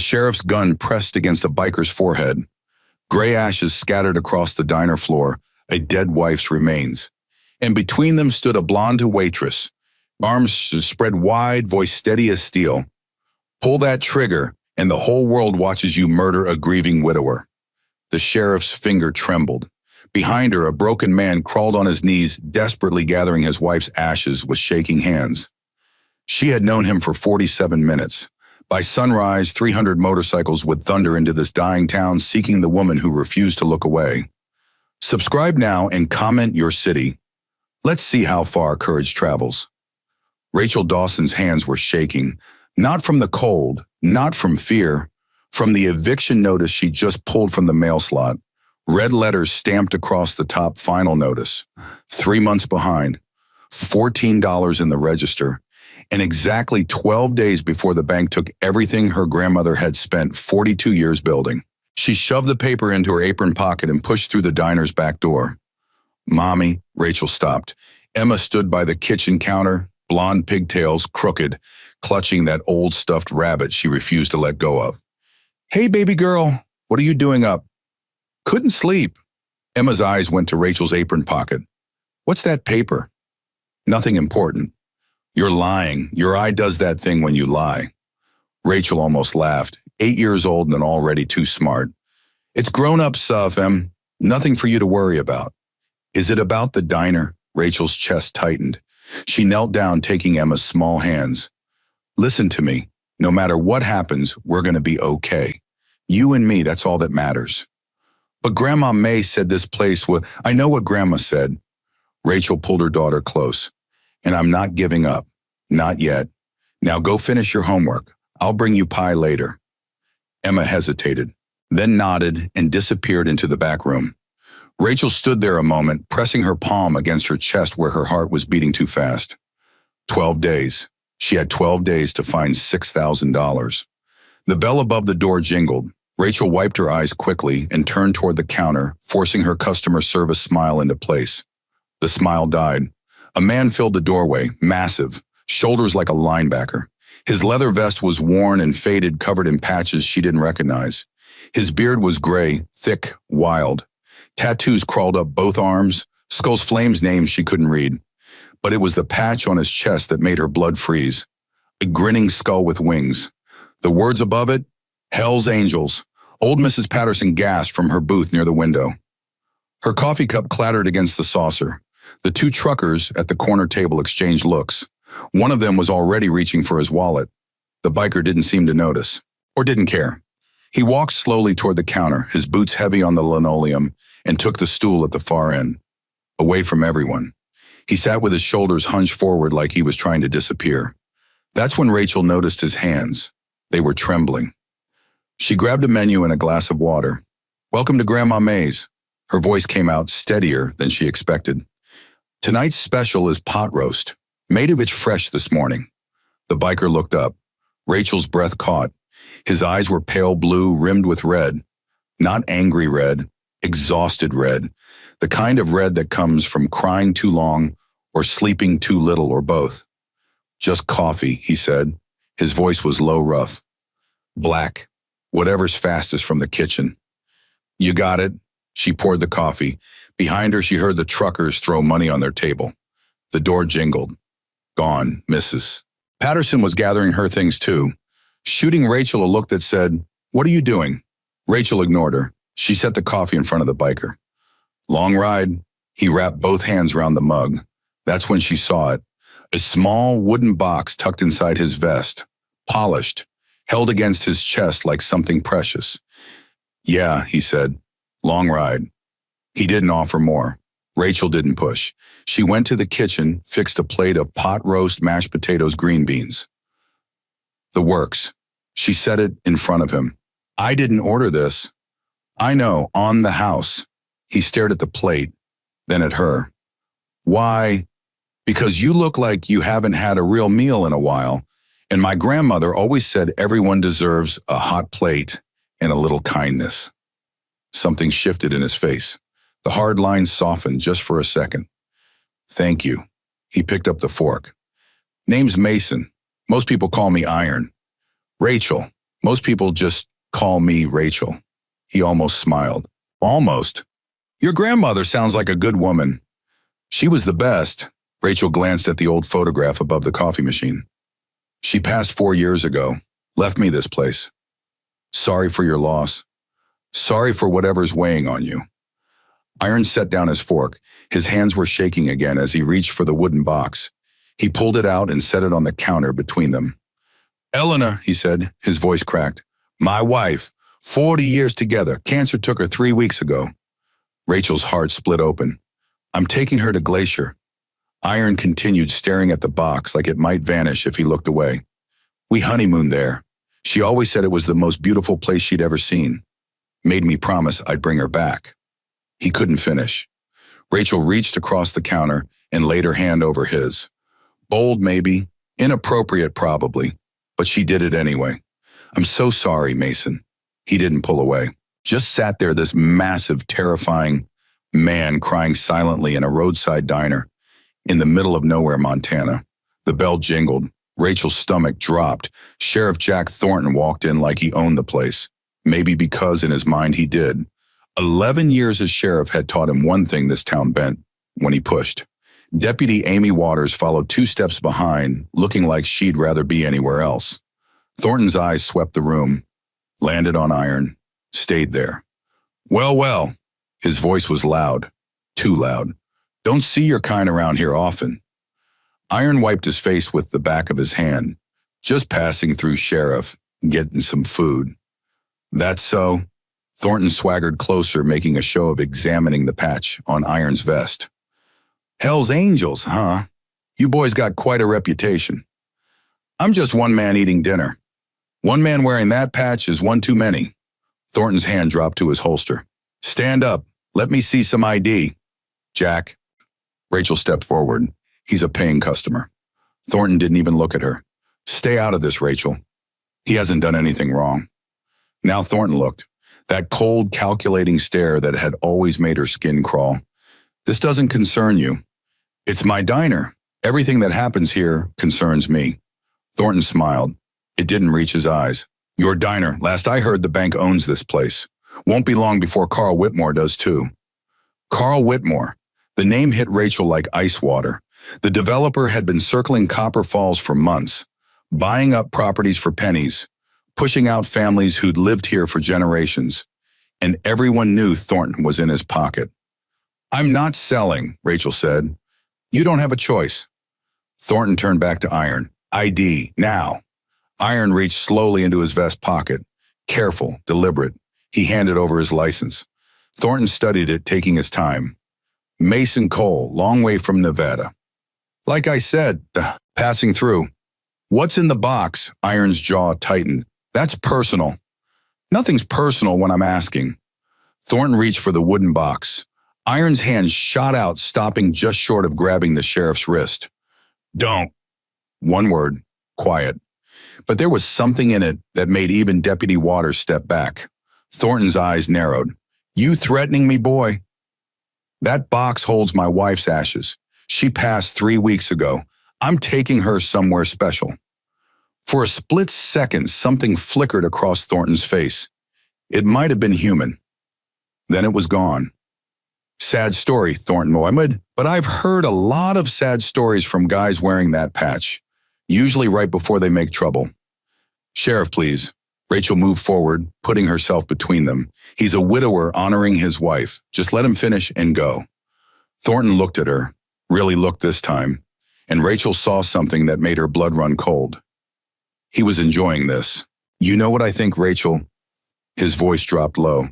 sheriff's gun pressed against a biker's forehead. Gray ashes scattered across the diner floor, a dead wife's remains. And between them stood a blonde waitress, arms spread wide, voice steady as steel. Pull that trigger, and the whole world watches you murder a grieving widower. The sheriff's finger trembled. Behind her, a broken man crawled on his knees, desperately gathering his wife's ashes with shaking hands. She had known him for 47 minutes. By sunrise, 300 motorcycles would thunder into this dying town, seeking the woman who refused to look away. Subscribe now and comment your city. Let's see how far courage travels. Rachel Dawson's hands were shaking, not from the cold, not from fear, from the eviction notice she just pulled from the mail slot. Red letters stamped across the top, final notice. 3 months behind, $14 in the register, and exactly 12 days before the bank took everything her grandmother had spent 42 years building. She shoved the paper into her apron pocket and pushed through the diner's back door. "Mommy," Rachel stopped. Emma stood by the kitchen counter, blonde pigtails crooked, clutching that old stuffed rabbit she refused to let go of. "Hey, baby girl, what are you doing up?" "Couldn't sleep." Emma's eyes went to Rachel's apron pocket. "What's that paper?" "Nothing important." "You're lying. Your eye does that thing when you lie." Rachel almost laughed, 8 years old and already too smart. "It's grown-up stuff, Em. Nothing for you to worry about." "Is it about the diner?" Rachel's chest tightened. She knelt down, taking Emma's small hands. "Listen to me. No matter what happens, we're going to be okay. You and me, that's all that matters." "But Grandma May said this place would—" "I know what Grandma said." Rachel pulled her daughter close. "And I'm not giving up. Not yet. Now go finish your homework. I'll bring you pie later." Emma hesitated, then nodded and disappeared into the back room. Rachel stood there a moment, pressing her palm against her chest where her heart was beating too fast. 12 days. She had 12 days to find $6,000. The bell above the door jingled. Rachel wiped her eyes quickly and turned toward the counter, forcing her customer service smile into place. The smile died. A man filled the doorway, massive, shoulders like a linebacker. His leather vest was worn and faded, covered in patches she didn't recognize. His beard was gray, thick, wild. Tattoos crawled up both arms, Skull's Flame's name she couldn't read. But it was the patch on his chest that made her blood freeze. A grinning skull with wings. The words above it, "Hell's Angels." Old Mrs. Patterson gasped from her booth near the window. Her coffee cup clattered against the saucer. The 2 truckers at the corner table exchanged looks. One of them was already reaching for his wallet. The biker didn't seem to notice, or didn't care. He walked slowly toward the counter, his boots heavy on the linoleum, and took the stool at the far end, away from everyone. He sat with his shoulders hunched forward like he was trying to disappear. That's when Rachel noticed his hands. They were trembling. She grabbed a menu and a glass of water. "Welcome to Grandma May's." Her voice came out steadier than she expected. "Tonight's special is pot roast. Made of it fresh this morning." The biker looked up. Rachel's breath caught. His eyes were pale blue, rimmed with red. Not angry red, exhausted red. The kind of red that comes from crying too long or sleeping too little or both. "Just coffee," he said. His voice was low, rough. "Black. Whatever's fastest from the kitchen." "You got it." She poured the coffee. Behind her, she heard the truckers throw money on their table. The door jingled. "Gone, Mrs." Patterson was gathering her things too, shooting Rachel a look that said, "What are you doing?" Rachel ignored her. She set the coffee in front of the biker. "Long ride." He wrapped both hands around the mug. That's when she saw it. A small wooden box tucked inside his vest, polished, held against his chest like something precious. "Yeah," he said. "Long ride." He didn't offer more. Rachel didn't push. She went to the kitchen, fixed a plate of pot roast, mashed potatoes, green beans. "The works." She set it in front of him. "I didn't order this." "I know, on the house." He stared at the plate, then at her. "Why?" "Because you look like you haven't had a real meal in a while, and my grandmother always said everyone deserves a hot plate and a little kindness." Something shifted in his face. The hard lines softened just for a second. "Thank you." He picked up the fork. "Name's Mason. Most people call me Iron." "Rachel." Most people just call me Rachel. He almost smiled. Almost. Your grandmother sounds like a good woman. She was the best. Rachel glanced at the old photograph above the coffee machine. She passed 4 years ago, left me this place. Sorry for your loss. Sorry for whatever's weighing on you. Iron set down his fork. His hands were shaking again as he reached for the wooden box. He pulled it out and set it on the counter between them. Eleanor, he said, his voice cracked. My wife, 40 years together. Cancer took her 3 weeks ago. Rachel's heart split open. I'm taking her to Glacier. Iron continued staring at the box like it might vanish if he looked away. We honeymooned there. She always said it was the most beautiful place she'd ever seen. Made me promise I'd bring her back. He couldn't finish. Rachel reached across the counter and laid her hand over his. Bold, maybe. Inappropriate, probably. But she did it anyway. I'm so sorry, Mason. He didn't pull away. Just sat there, this massive, terrifying man crying silently in a roadside diner in the middle of nowhere, Montana. The bell jingled. Rachel's stomach dropped. Sheriff Jack Thornton walked in like he owned the place. Maybe because in his mind he did. 11 years as sheriff had taught him one thing this town bent when he pushed. Deputy Amy Waters followed 2 steps behind, looking like she'd rather be anywhere else. Thornton's eyes swept the room, landed on Iron, stayed there. Well, well. His voice was loud. Too loud. Don't see your kind around here often. Iron wiped his face with the back of his hand. Just passing through, Sheriff, getting some food. That's so. Thornton swaggered closer, making a show of examining the patch on Iron's vest. Hell's Angels, huh? You boys got quite a reputation. I'm just one man eating dinner. One man wearing that patch is one too many. Thornton's hand dropped to his holster. Stand up. Let me see some ID. Jack. Rachel stepped forward. He's a paying customer. Thornton didn't even look at her. Stay out of this, Rachel. He hasn't done anything wrong. Now Thornton looked. That cold, calculating stare that had always made her skin crawl. This doesn't concern you. It's my diner. Everything that happens here concerns me. Thornton smiled. It didn't reach his eyes. Your diner. Last I heard, the bank owns this place. Won't be long before Carl Whitmore does too. Carl Whitmore. The name hit Rachel like ice water. The developer had been circling Copper Falls for months, buying up properties for pennies, pushing out families who'd lived here for generations. And everyone knew Thornton was in his pocket. I'm not selling, Rachel said. You don't have a choice. Thornton turned back to Iron. ID, now. Iron reached slowly into his vest pocket. Careful, deliberate. He handed over his license. Thornton studied it, taking his time. Mason Cole, long way from Nevada. Like I said, passing through. What's in the box? Iron's jaw tightened. That's personal. Nothing's personal when I'm asking. Thornton reached for the wooden box. Iron's hand shot out, stopping just short of grabbing the sheriff's wrist. Don't. One word, quiet. But there was something in it that made even Deputy Waters step back. Thornton's eyes narrowed. You threatening me, boy? That box holds my wife's ashes. She passed 3 weeks ago. I'm taking her somewhere special. For a split second, something flickered across Thornton's face. It might have been human. Then it was gone. Sad story, Thornton Mohammed, but I've heard a lot of sad stories from guys wearing that patch, usually right before they make trouble. Sheriff, please. Rachel moved forward, putting herself between them. He's a widower honoring his wife. Just let him finish and go. Thornton looked at her, really looked this time, and Rachel saw something that made her blood run cold. He was enjoying this. You know what I think, Rachel? His voice dropped low.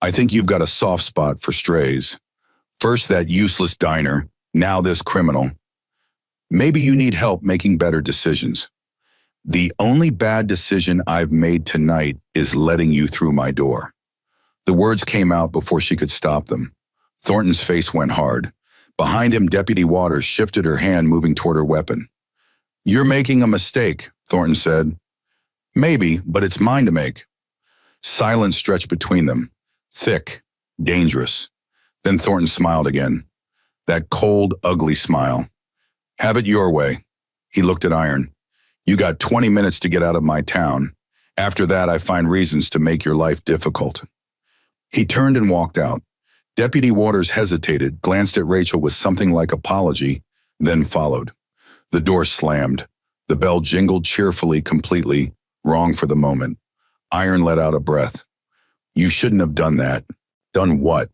I think you've got a soft spot for strays. First that useless diner, now this criminal. Maybe you need help making better decisions. The only bad decision I've made tonight is letting you through my door. The words came out before she could stop them. Thornton's face went hard. Behind him, Deputy Waters shifted her hand, moving toward her weapon. You're making a mistake, Thornton said. Maybe, but it's mine to make. Silence stretched between them. Thick, dangerous. Then Thornton smiled again. That cold, ugly smile. Have it your way. He looked at Iron. You got 20 minutes to get out of my town. After that, I find reasons to make your life difficult." He turned and walked out. Deputy Waters hesitated, glanced at Rachel with something like apology, then followed. The door slammed. The bell jingled cheerfully, completely wrong for the moment. Iron let out a breath. "You shouldn't have done that." "Done what?"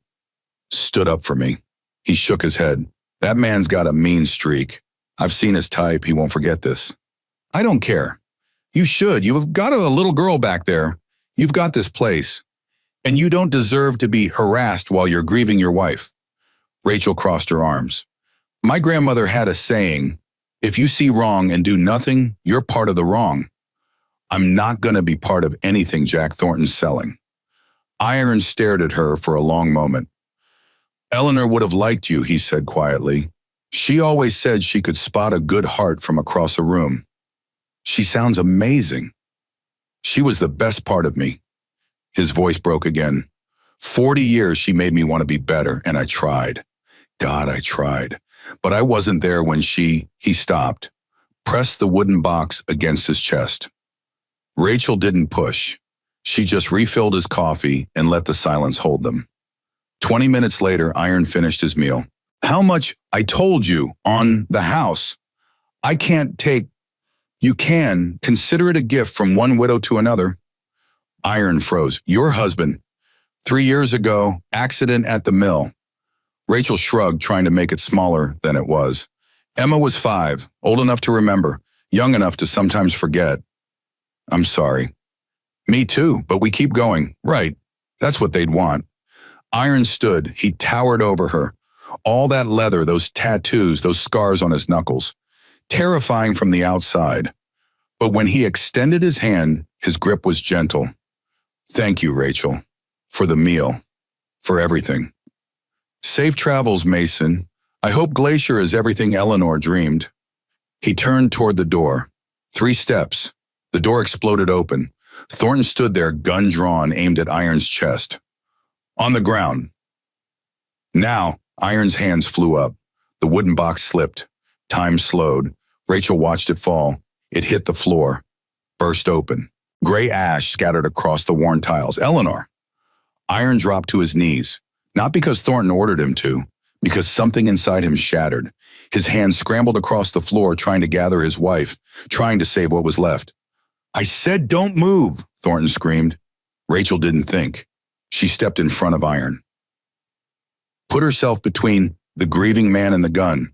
"Stood up for me." He shook his head. "That man's got a mean streak. I've seen his type. He won't forget this." "I don't care." "You should. You've got a little girl back there. You've got this place. And you don't deserve to be harassed while you're grieving your wife." Rachel crossed her arms. "My grandmother had a saying, if you see wrong and do nothing, you're part of the wrong. I'm not going to be part of anything Jack Thornton's selling." Iron stared at her for a long moment. "Eleanor would have liked you," he said quietly. "She always said she could spot a good heart from across a room. She sounds amazing. She was the best part of me." His voice broke again. 40 years she made me want to be better, and I tried. God, I tried. But I wasn't there when he stopped, pressed the wooden box against his chest. Rachel didn't push. She just refilled his coffee and let the silence hold them. 20 minutes later, Iron finished his meal. "How much I told you on the house? I can't take. You can consider it a gift from one widow to another." Iron froze. "Your husband. 3 years ago, accident at the mill." Rachel shrugged, trying to make it smaller than it was. "Emma was 5, old enough to remember, young enough to sometimes forget." "I'm sorry." "Me too, but we keep going." "Right. That's what they'd want." Iron stood. He towered over her. All that leather, those tattoos, those scars on his knuckles. Terrifying from the outside. But when he extended his hand, his grip was gentle. "Thank you, Rachel. For the meal. For everything. Safe travels, Mason. I hope Glacier is everything Eleanor dreamed." He turned toward the door. 3 steps. The door exploded open. Thornton stood there, gun drawn, aimed at Iron's chest. "On the ground." Now, Iron's hands flew up. The wooden box slipped. Time slowed. Rachel watched it fall. It hit the floor. Burst open. Gray ash scattered across the worn tiles. "Eleanor." Iron dropped to his knees. Not because Thornton ordered him to, because something inside him shattered. His hands scrambled across the floor, trying to gather his wife, trying to save what was left. "I said don't move," Thornton screamed. Rachel didn't think. She stepped in front of Iron. Put herself between the grieving man and the gun.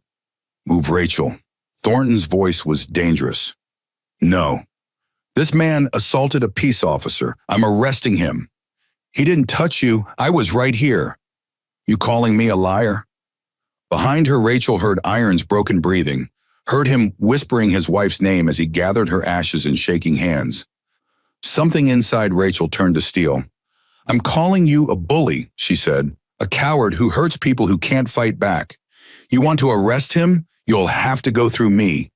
"Move, Rachel." Thornton's voice was dangerous. "No. This man assaulted a peace officer. I'm arresting him. He didn't touch you. I was right here. You calling me a liar?" Behind her, Rachel heard Iron's broken breathing, heard him whispering his wife's name as he gathered her ashes and shaking hands. Something inside Rachel turned to steel. "I'm calling you a bully," she said, "a coward who hurts people who can't fight back. You want to arrest him? You'll have to go through me."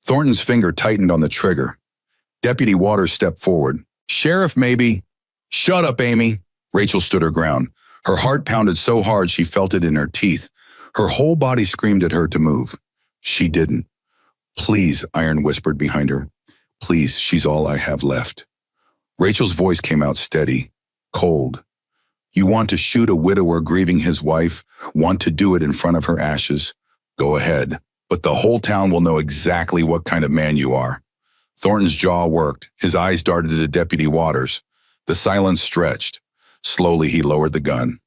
Thornton's finger tightened on the trigger. Deputy Waters stepped forward. "Sheriff, maybe." "Shut up, Amy." Rachel stood her ground. Her heart pounded so hard she felt it in her teeth. Her whole body screamed at her to move. She didn't. "Please," Iron whispered behind her. "Please, she's all I have left." Rachel's voice came out steady, cold. "You want to shoot a widower grieving his wife? Want to do it in front of her ashes? Go ahead. But the whole town will know exactly what kind of man you are." Thornton's jaw worked. His eyes darted at Deputy Waters. The silence stretched. Slowly, he lowered the gun.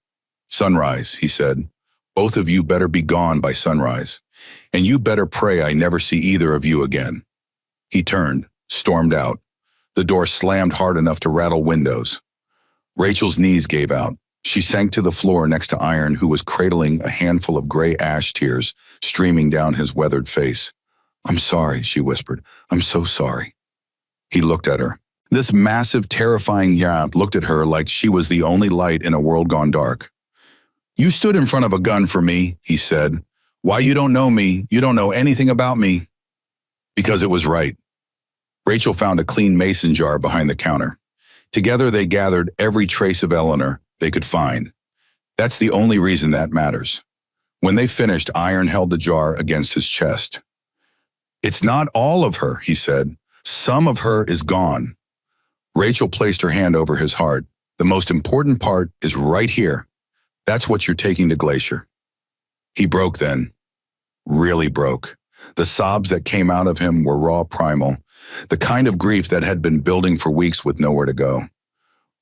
"Sunrise," he said. "Both of you better be gone by sunrise. And you better pray I never see either of you again." He turned, stormed out. The door slammed hard enough to rattle windows. Rachel's knees gave out. She sank to the floor next to Iron, who was cradling a handful of gray ash tears streaming down his weathered face. "I'm sorry," she whispered. "I'm so sorry." He looked at her. This massive, terrifying yap looked at her like she was the only light in a world gone dark. "You stood in front of a gun for me," he said. "Why you don't know me, you don't know anything about me." "Because it was right." Rachel found a clean mason jar behind the counter. Together they gathered every trace of Eleanor they could find. That's the only reason that matters. When they finished, Iron held the jar against his chest. "It's not all of her," he said. "Some of her is gone." Rachel placed her hand over his heart. The most important part is right here. That's what you're taking to Glacier. He broke then. Really broke. The sobs that came out of him were raw primal, the kind of grief that had been building for weeks with nowhere to go.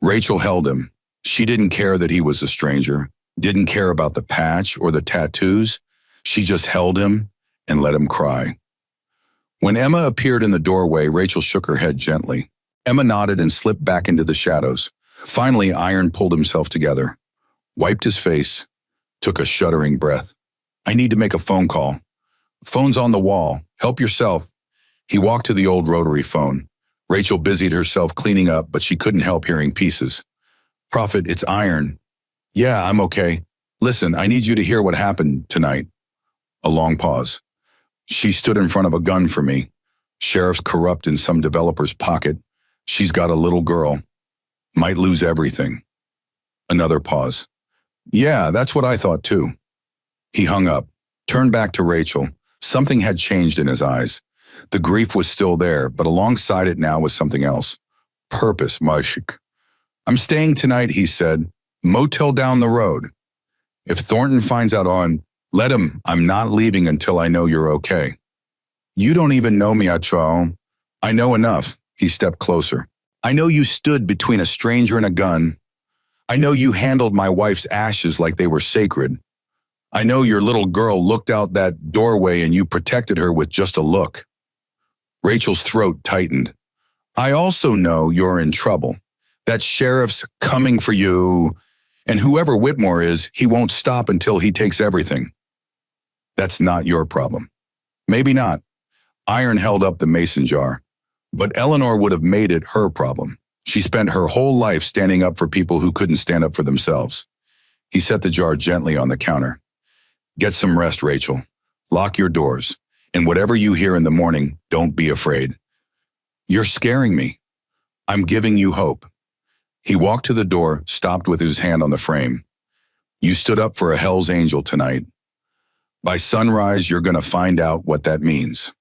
Rachel held him. She didn't care that he was a stranger, didn't care about the patch or the tattoos. She just held him and let him cry. When Emma appeared in the doorway, Rachel shook her head gently. Emma nodded and slipped back into the shadows. Finally, Iron pulled himself together, wiped his face, took a shuddering breath. I need to make a phone call. Phone's on the wall. Help yourself. He walked to the old rotary phone. Rachel busied herself cleaning up, but she couldn't help hearing pieces. Prophet, it's Iron. Yeah, I'm okay. Listen, I need you to hear what happened tonight. A long pause. She stood in front of a gun for me. Sheriff's corrupt in some developer's pocket. She's got a little girl. Might lose everything. Another pause. Yeah, that's what I thought too. He hung up, turned back to Rachel. Something had changed in his eyes. The grief was still there, but alongside it now was something else. Purpose, Mashik. I'm staying tonight, he said. Motel down the road. If Thornton finds out let him. I'm not leaving until I know you're okay. You don't even know me, Achao. I know enough. He stepped closer. I know you stood between a stranger and a gun. I know you handled my wife's ashes like they were sacred. I know your little girl looked out that doorway and you protected her with just a look. Rachel's throat tightened. I also know you're in trouble. That sheriff's coming for you, and whoever Whitmore is, he won't stop until he takes everything. That's not your problem. Maybe not. Iron held up the mason jar. But Eleanor would have made it her problem. She spent her whole life standing up for people who couldn't stand up for themselves. He set the jar gently on the counter. Get some rest, Rachel. Lock your doors. And whatever you hear in the morning, don't be afraid. You're scaring me. I'm giving you hope. He walked to the door, stopped with his hand on the frame. You stood up for a Hell's Angel tonight. By sunrise, you're going to find out what that means.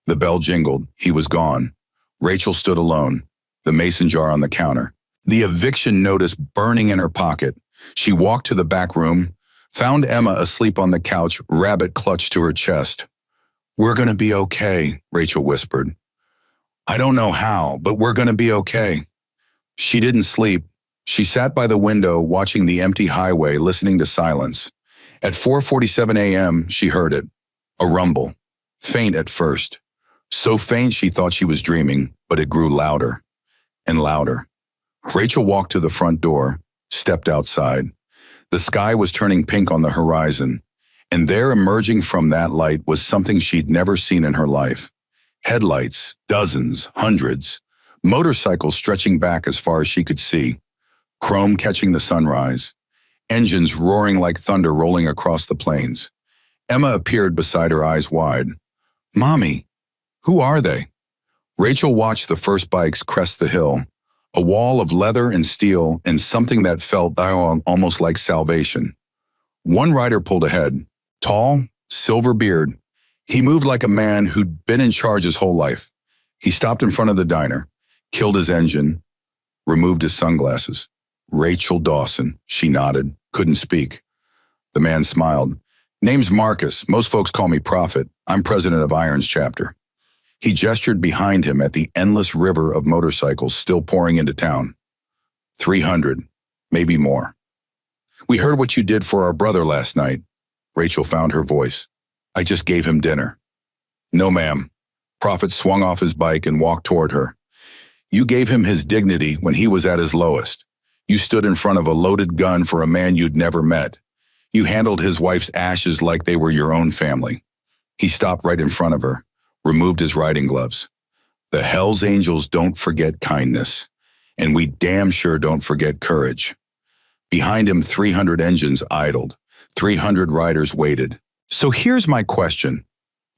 The bell jingled. He was gone. Rachel stood alone, the mason jar on the counter, the eviction notice burning in her pocket. She walked to the back room, found Emma asleep on the couch, rabbit clutched to her chest. We're going to be okay, Rachel whispered. I don't know how, but we're going to be okay. She didn't sleep. She sat by the window watching the empty highway, listening to silence. At 4:47 a.m., she heard it. A rumble. Faint at first. So faint she thought she was dreaming, but it grew louder and louder. Rachel walked to the front door, stepped outside. The sky was turning pink on the horizon, and there emerging from that light was something she'd never seen in her life. Headlights, dozens, hundreds, motorcycles stretching back as far as she could see, chrome catching the sunrise, engines roaring like thunder rolling across the plains. Emma appeared beside her, eyes wide. Mommy, who are they? Rachel watched the first bikes crest the hill, a wall of leather and steel and something that felt almost like salvation. One rider pulled ahead, tall, silver beard. He moved like a man who'd been in charge his whole life. He stopped in front of the diner, killed his engine, removed his sunglasses. Rachel Dawson, she nodded, couldn't speak. The man smiled. Name's Marcus. Most folks call me Prophet. I'm president of Iron's chapter. He gestured behind him at the endless river of motorcycles still pouring into town. 300, maybe more. We heard what you did for our brother last night. Rachel found her voice. I just gave him dinner. No, ma'am. Prophet swung off his bike and walked toward her. You gave him his dignity when he was at his lowest. You stood in front of a loaded gun for a man you'd never met. You handled his wife's ashes like they were your own family. He stopped right in front of her, removed his riding gloves. The Hell's Angels don't forget kindness, and we damn sure don't forget courage. Behind him, 300 engines idled. 300 riders waited. So here's my question.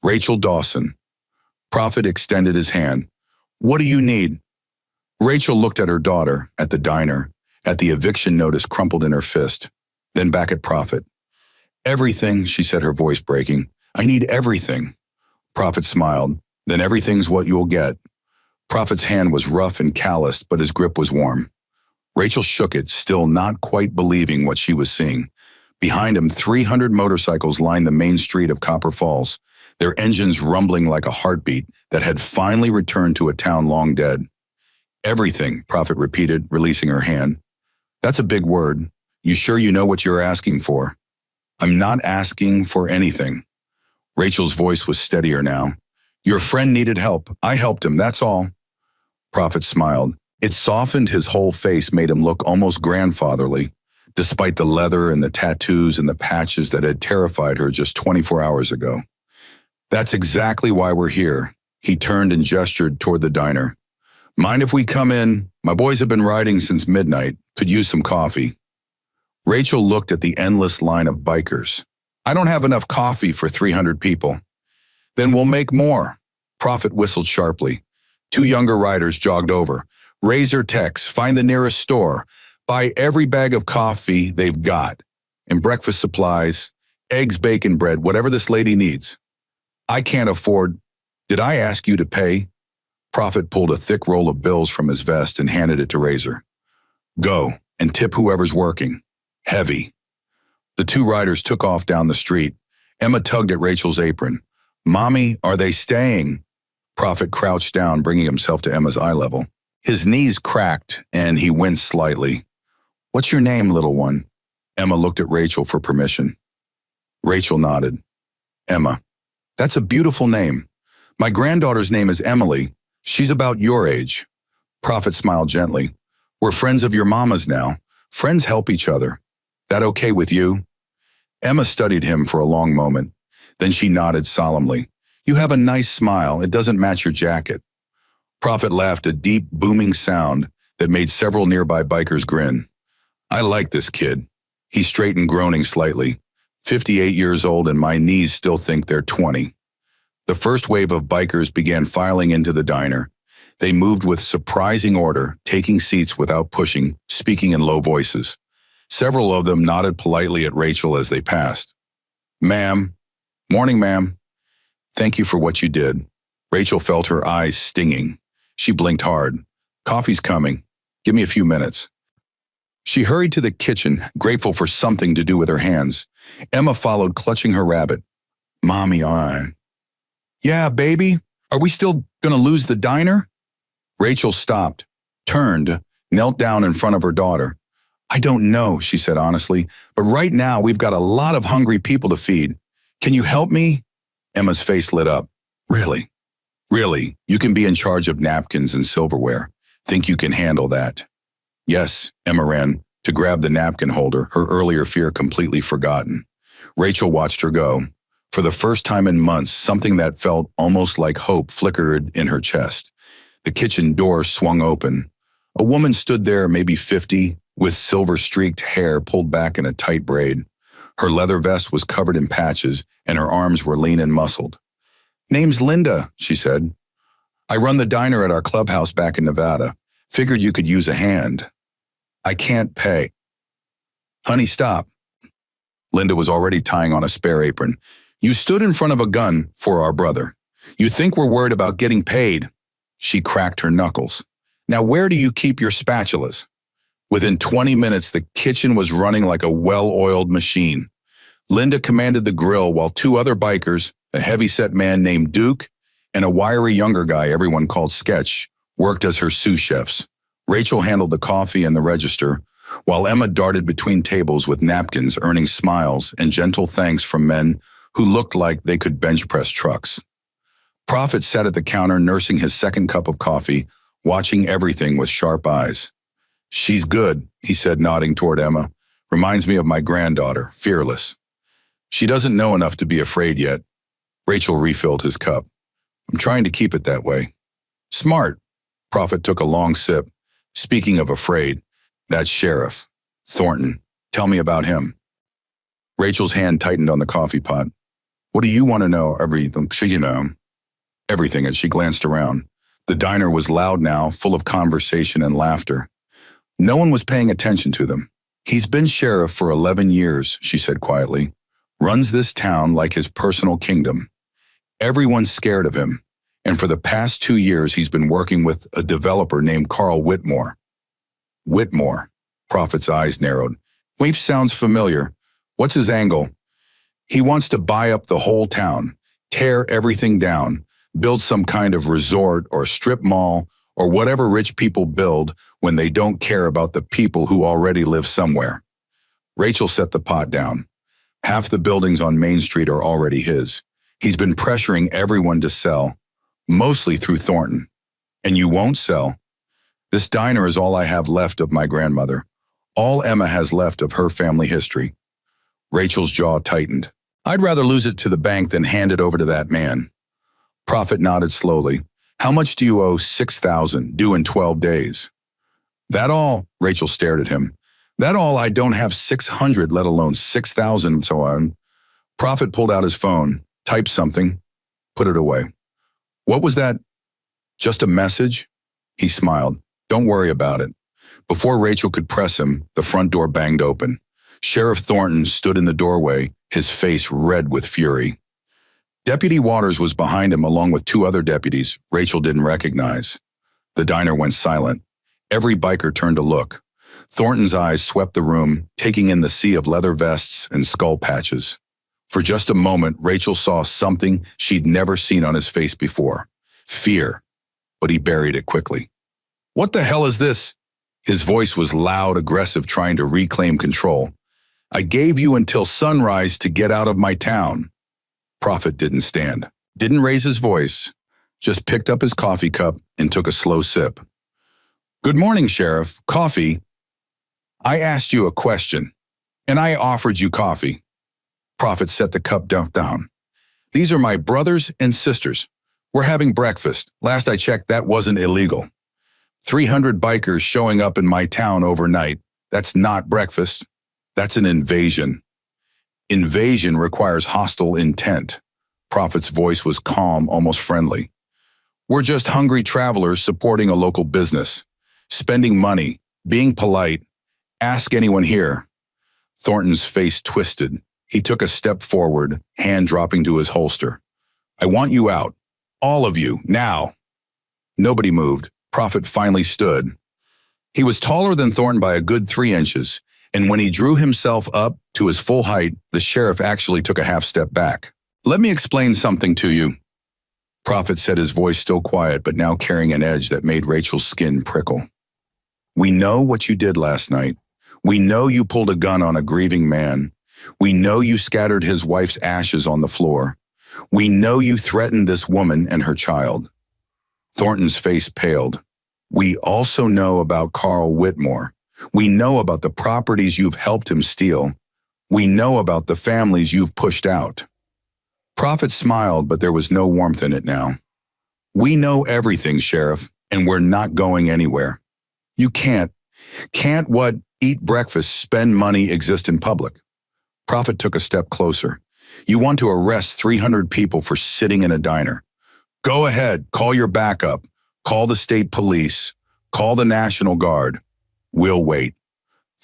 Rachel Dawson. Prophet extended his hand. What do you need? Rachel looked at her daughter, at the diner, at the eviction notice crumpled in her fist, then back at Prophet. Everything, she said, her voice breaking. I need everything. Prophet smiled. Then everything's what you'll get. Prophet's hand was rough and calloused, but his grip was warm. Rachel shook it, still not quite believing what she was seeing. Behind him, 300 motorcycles lined the main street of Copper Falls, their engines rumbling like a heartbeat that had finally returned to a town long dead. Everything, Prophet repeated, releasing her hand. That's a big word. You sure you know what you're asking for? I'm not asking for anything. Rachel's voice was steadier now. Your friend needed help. I helped him, that's all. Prophet smiled. It softened his whole face, made him look almost grandfatherly, despite the leather and the tattoos and the patches that had terrified her just 24 hours ago. That's exactly why we're here. He turned and gestured toward the diner. Mind if we come in? My boys have been riding since midnight. Could use some coffee. Rachel looked at the endless line of bikers. I don't have enough coffee for 300 people. Then we'll make more. Prophet whistled sharply. 2 younger riders jogged over. Razor techs, find the nearest store. Buy every bag of coffee they've got. And breakfast supplies, eggs, bacon, bread, whatever this lady needs. I can't afford. Did I ask you to pay? Prophet pulled a thick roll of bills from his vest and handed it to Razor. Go, and tip whoever's working. Heavy. The 2 riders took off down the street. Emma tugged at Rachel's apron. Mommy, are they staying? Prophet crouched down, bringing himself to Emma's eye level. His knees cracked, and he winced slightly. What's your name, little one? Emma looked at Rachel for permission. Rachel nodded. Emma. That's a beautiful name. My granddaughter's name is Emily. She's about your age. Prophet smiled gently. We're friends of your mama's now. Friends help each other. That okay with you? Emma studied him for a long moment. Then she nodded solemnly. You have a nice smile. It doesn't match your jacket. Prophet laughed, a deep, booming sound that made several nearby bikers grin. I like this kid. He straightened, groaning slightly. 58 years old, and my knees still think they're 20. The first wave of bikers began filing into the diner. They moved with surprising order, taking seats without pushing, speaking in low voices. Several of them nodded politely at Rachel as they passed. Ma'am. Morning, ma'am. Thank you for what you did. Rachel felt her eyes stinging. She blinked hard. Coffee's coming. Give me a few minutes. She hurried to the kitchen, grateful for something to do with her hands. Emma followed, clutching her rabbit. Mommy on. Yeah, baby. Are we still gonna lose the diner? Rachel stopped, turned, knelt down in front of her daughter. I don't know, she said honestly, but right now we've got a lot of hungry people to feed. Can you help me? Emma's face lit up. Really? Really? You can be in charge of napkins and silverware. Think you can handle that? Yes, Emma ran to grab the napkin holder, her earlier fear completely forgotten. Rachel watched her go. For the first time in months, something that felt almost like hope flickered in her chest. The kitchen door swung open. A woman stood there, maybe 50, with silver-streaked hair pulled back in a tight braid. Her leather vest was covered in patches, and her arms were lean and muscled. Name's Linda, she said. I run the diner at our clubhouse back in Nevada. Figured you could use a hand. I can't pay. Honey, stop. Linda was already tying on a spare apron. You stood in front of a gun for our brother. You think we're worried about getting paid? She cracked her knuckles. Now where do you keep your spatulas? Within 20 minutes, the kitchen was running like a well-oiled machine. Linda commanded the grill while 2 other bikers, a heavy-set man named Duke and a wiry younger guy everyone called Sketch, worked as her sous chefs. Rachel handled the coffee and the register, while Emma darted between tables with napkins, earning smiles and gentle thanks from men who looked like they could bench press trucks. Prophet sat at the counter nursing his second cup of coffee, watching everything with sharp eyes. She's good, he said, nodding toward Emma. Reminds me of my granddaughter, fearless. She doesn't know enough to be afraid yet. Rachel refilled his cup. I'm trying to keep it that way. Smart. Prophet took a long sip. Speaking of afraid, that sheriff, Thornton. Tell me about him. Rachel's hand tightened on the coffee pot. What do you want to know? Everything, everything as she glanced around. The diner was loud now, full of conversation and laughter. No one was paying attention to them. He's been sheriff for 11 years, she said quietly. Runs this town like his personal kingdom. Everyone's scared of him. And for the past 2 years, he's been working with a developer named Carl Whitmore. Whitmore. Prophet's eyes narrowed. Wait, sounds familiar. What's his angle? He wants to buy up the whole town, tear everything down, build some kind of resort or strip mall or whatever rich people build when they don't care about the people who already live somewhere. Rachel set the pot down. Half the buildings on Main Street are already his. He's been pressuring everyone to sell, mostly through Thornton. And you won't sell. This diner is all I have left of my grandmother, all Emma has left of her family history. Rachel's jaw tightened. I'd rather lose it to the bank than hand it over to that man. Prophet nodded slowly. How much do you owe? $6,000, due in 12 days. That all? Rachel stared at him. That all? I don't have 600, let alone 6,000 and so on. Prophet pulled out his phone, typed something, put it away. What was that? Just a message? He smiled. Don't worry about it. Before Rachel could press him, the front door banged open. Sheriff Thornton stood in the doorway, his face red with fury. Deputy Waters was behind him along with 2 other deputies Rachel didn't recognize. The diner went silent. Every biker turned to look. Thornton's eyes swept the room, taking in the sea of leather vests and skull patches. For just a moment, Rachel saw something she'd never seen on his face before. Fear. But he buried it quickly. What the hell is this? His voice was loud, aggressive, trying to reclaim control. I gave you until sunrise to get out of my town. Prophet didn't stand, didn't raise his voice, just picked up his coffee cup and took a slow sip. Good morning, Sheriff. Coffee? I asked you a question, and I offered you coffee. Prophet set the cup down. These are my brothers and sisters. We're having breakfast. Last I checked, that wasn't illegal. 300 bikers showing up in my town overnight. That's not breakfast. That's an invasion. Invasion requires hostile intent. Prophet's voice was calm, almost friendly. We're just hungry travelers supporting a local business, spending money, being polite. Ask anyone here. Thornton's face twisted. He took a step forward, hand dropping to his holster. I want you out. All of you, now. Nobody moved. Prophet finally stood. He was taller than Thornton by a good 3 inches, and when he drew himself up to his full height, the sheriff actually took a half step back. Let me explain something to you. Prophet said, his voice still quiet, but now carrying an edge that made Rachel's skin prickle. We know what you did last night. We know you pulled a gun on a grieving man. We know you scattered his wife's ashes on the floor. We know you threatened this woman and her child. Thornton's face paled. We also know about Carl Whitmore. We know about the properties you've helped him steal. We know about the families you've pushed out. Prophet smiled, but there was no warmth in it now. We know everything, Sheriff, and we're not going anywhere. You can't what? Eat breakfast, spend money, exist in public. Prophet took a step closer. You want to arrest 300 people for sitting in a diner. Go ahead, call your backup, call the state police, call the National Guard. We'll wait.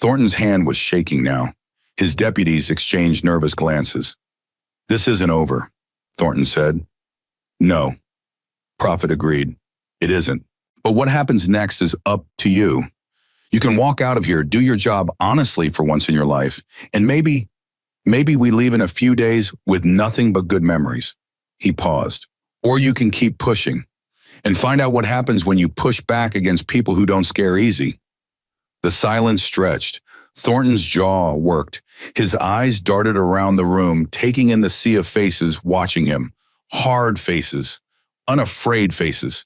Thornton's hand was shaking now. His deputies exchanged nervous glances. This isn't over, Thornton said. No. Prophet agreed. It isn't. But what happens next is up to you. You can walk out of here, do your job honestly for once in your life, and maybe we leave in a few days with nothing but good memories. He paused. Or you can keep pushing and find out what happens when you push back against people who don't scare easy. The silence stretched. Thornton's jaw worked. His eyes darted around the room, taking in the sea of faces watching him. Hard faces, unafraid faces.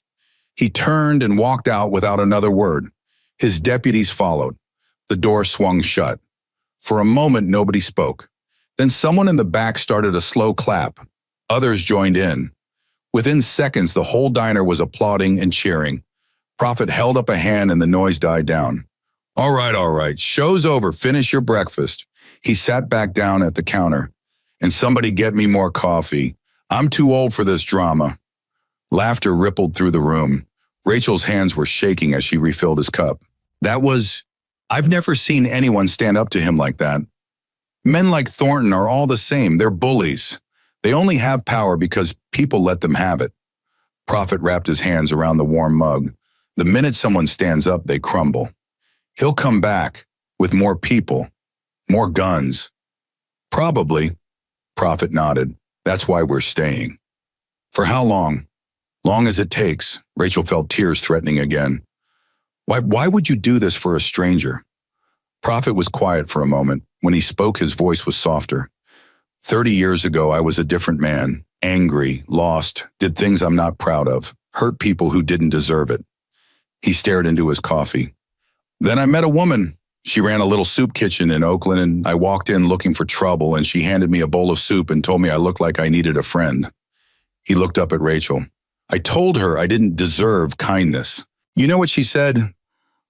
He turned and walked out without another word. His deputies followed. The door swung shut. For a moment, nobody spoke. Then someone in the back started a slow clap. Others joined in. Within seconds, the whole diner was applauding and cheering. Prophet held up a hand and the noise died down. All right. Show's over. Finish your breakfast. He sat back down at the counter. And somebody get me more coffee. I'm too old for this drama. Laughter rippled through the room. Rachel's hands were shaking as she refilled his cup. I've never seen anyone stand up to him like that. Men like Thornton are all the same. They're bullies. They only have power because people let them have it. Prophet wrapped his hands around the warm mug. The minute someone stands up, they crumble. He'll come back with more people, more guns. Probably, Prophet nodded. That's why we're staying. For how long? Long as it takes. Rachel felt tears threatening again. Why would you do this for a stranger? Prophet was quiet for a moment. When he spoke, his voice was softer. 30 years ago, I was a different man. Angry, lost, did things I'm not proud of, hurt people who didn't deserve it. He stared into his coffee. Then I met a woman. She ran a little soup kitchen in Oakland, and I walked in looking for trouble, and she handed me a bowl of soup and told me I looked like I needed a friend. He looked up at Rachel. I told her I didn't deserve kindness. You know what she said?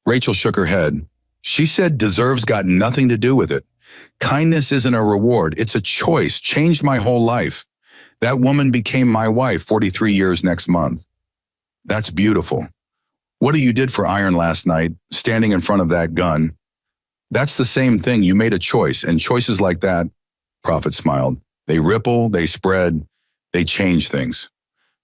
Rachel shook her head. She said deserve's got nothing to do with it. Kindness isn't a reward, it's a choice. Changed my whole life. That woman became my wife 43 years next month. That's beautiful. What you did for Iron last night, standing in front of that gun, that's the same thing. You made a choice, and choices like that, Prophet smiled. They ripple, they spread, they change things.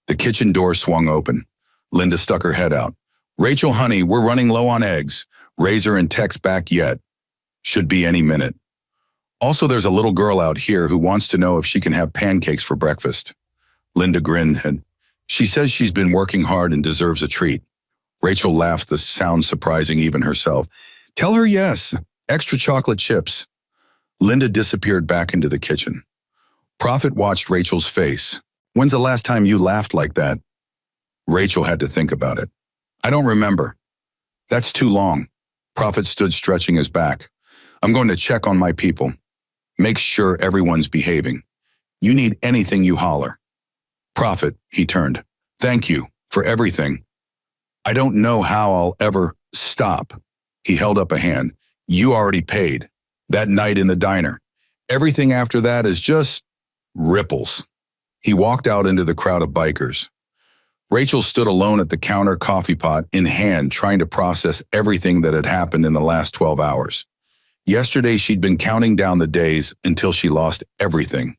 The kitchen door swung open. Linda stuck her head out. Rachel, honey, we're running low on eggs. Razor and Tex back yet. Should be any minute. Also, there's a little girl out here who wants to know if she can have pancakes for breakfast. Linda grinned. She says she's been working hard and deserves a treat. Rachel laughed, the sound surprising even herself. Tell her yes. Extra chocolate chips. Linda disappeared back into the kitchen. Prophet watched Rachel's face. When's the last time you laughed like that? Rachel had to think about it. I don't remember. That's too long. Prophet stood stretching his back. I'm going to check on my people. Make sure everyone's behaving. You need anything, you holler. Prophet, he turned. Thank you for everything. I don't know how I'll ever stop. He held up a hand. You already paid. That night in the diner. Everything after that is just ripples. He walked out into the crowd of bikers. Rachel stood alone at the counter, coffee pot in hand, trying to process everything that had happened in the last 12 hours. Yesterday, she'd been counting down the days until she lost everything.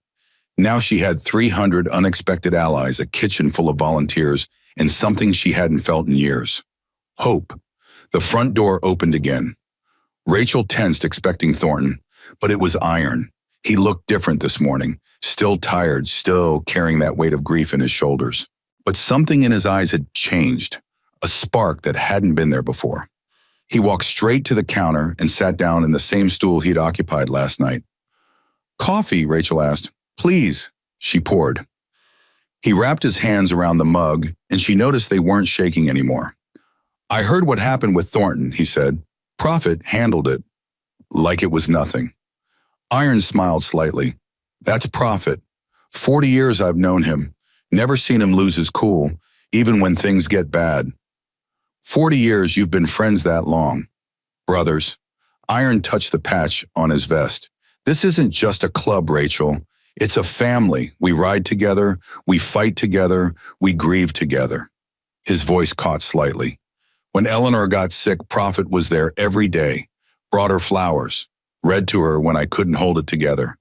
Now she had 300 unexpected allies, a kitchen full of volunteers, and something she hadn't felt in years. Hope. The front door opened again. Rachel tensed, expecting Thornton, but it was Iron. He looked different this morning, still tired, still carrying that weight of grief in his shoulders. But something in his eyes had changed, a spark that hadn't been there before. He walked straight to the counter and sat down in the same stool he'd occupied last night. Coffee, Rachel asked. Please, she poured. He wrapped his hands around the mug, and she noticed they weren't shaking anymore. I heard what happened with Thornton, he said. Prophet handled it like it was nothing. Iron smiled slightly. That's Prophet. 40 years I've known him. Never seen him lose his cool, even when things get bad. 40 years you've been friends that long. Brothers. Iron touched the patch on his vest. This isn't just a club, Rachel. It's a family. We ride together, we fight together, we grieve together. His voice caught slightly. When Eleanor got sick, Prophet was there every day, brought her flowers, read to her when I couldn't hold it together,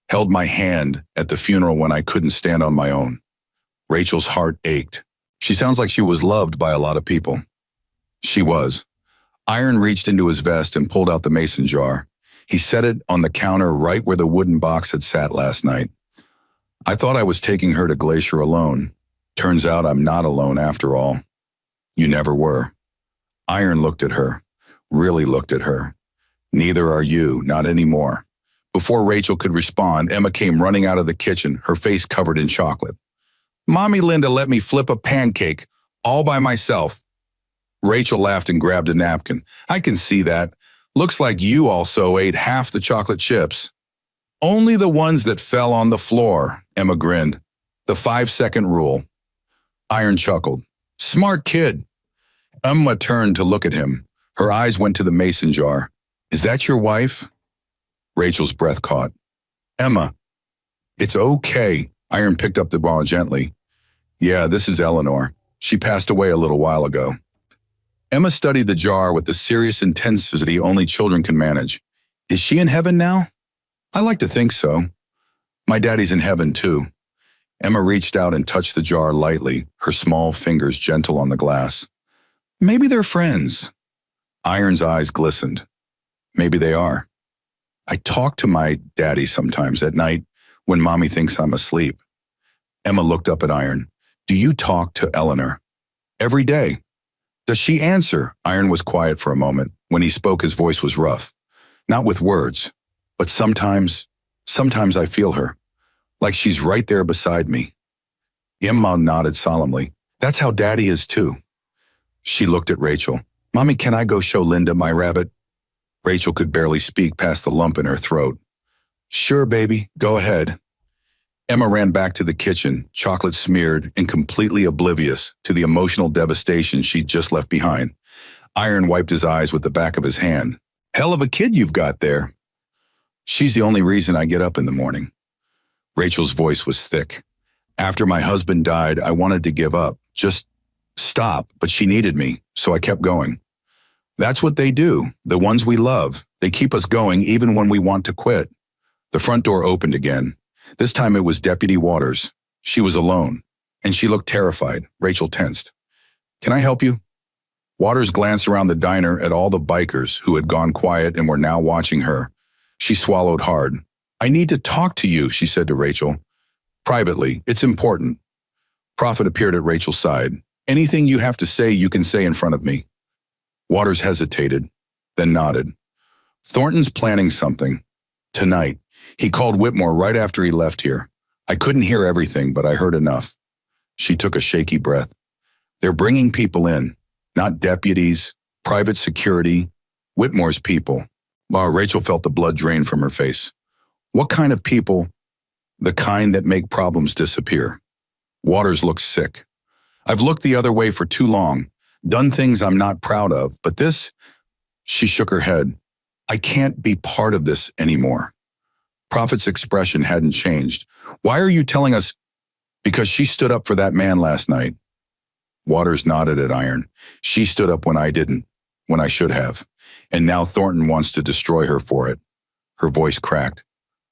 held my hand at the funeral when I couldn't stand on my own. Rachel's heart ached. She sounds like she was loved by a lot of people. She was. Iron reached into his vest and pulled out the mason jar. He set it on the counter right where the wooden box had sat last night. I thought I was taking her to Glacier alone. Turns out I'm not alone after all. You never were. Iron looked at her, really looked at her. Neither are you, not anymore. Before Rachel could respond, Emma came running out of the kitchen, her face covered in chocolate. Mommy Linda let me flip a pancake, all by myself. Rachel laughed and grabbed a napkin. I can see that. Looks like you also ate half the chocolate chips. Only the ones that fell on the floor, Emma grinned. The 5-second rule. Iron chuckled. Smart kid. Emma turned to look at him. Her eyes went to the mason jar. Is that your wife? Rachel's breath caught. Emma. It's okay. Iron picked up the ball gently. Yeah, this is Eleanor. She passed away a little while ago. Emma studied the jar with the serious intensity only children can manage. Is she in heaven now? I like to think so. My daddy's in heaven too. Emma reached out and touched the jar lightly, her small fingers gentle on the glass. Maybe they're friends. Iron's eyes glistened. Maybe they are. I talk to my daddy sometimes at night when Mommy thinks I'm asleep. Emma looked up at Iron. Do you talk to Eleanor? Every day. Does she answer? Iron was quiet for a moment. When he spoke, his voice was rough. Not with words, but sometimes I feel her. Like she's right there beside me. Emma nodded solemnly. That's how Daddy is too. She looked at Rachel. Mommy, can I go show Linda my rabbit? Rachel could barely speak past the lump in her throat. Sure, baby, go ahead. Emma ran back to the kitchen, chocolate smeared and completely oblivious to the emotional devastation she'd just left behind. Iron wiped his eyes with the back of his hand. Hell of a kid you've got there. She's the only reason I get up in the morning. Rachel's voice was thick. After my husband died, I wanted to give up, just stop, but she needed me, so I kept going. That's what they do, the ones we love. They keep us going even when we want to quit. The front door opened again. This time it was Deputy Waters. She was alone, and she looked terrified. Rachel tensed. Can I help you? Waters glanced around the diner at all the bikers who had gone quiet and were now watching her. She swallowed hard. I need to talk to you, she said to Rachel. Privately, it's important. Prophet appeared at Rachel's side. Anything you have to say, you can say in front of me. Waters hesitated, then nodded. Thornton's planning something. Tonight. He called Whitmore right after he left here. I couldn't hear everything, but I heard enough. She took a shaky breath. They're bringing people in, not deputies, private security, Whitmore's people. Rachel felt the blood drain from her face. What kind of people? The kind that make problems disappear. Waters looked sick. I've looked the other way for too long, done things I'm not proud of, but this, she shook her head. I can't be part of this anymore. Prophet's expression hadn't changed. Why are you telling us? Because she stood up for that man last night. Waters nodded at Iron. She stood up when I didn't, when I should have. And now Thornton wants to destroy her for it. Her voice cracked.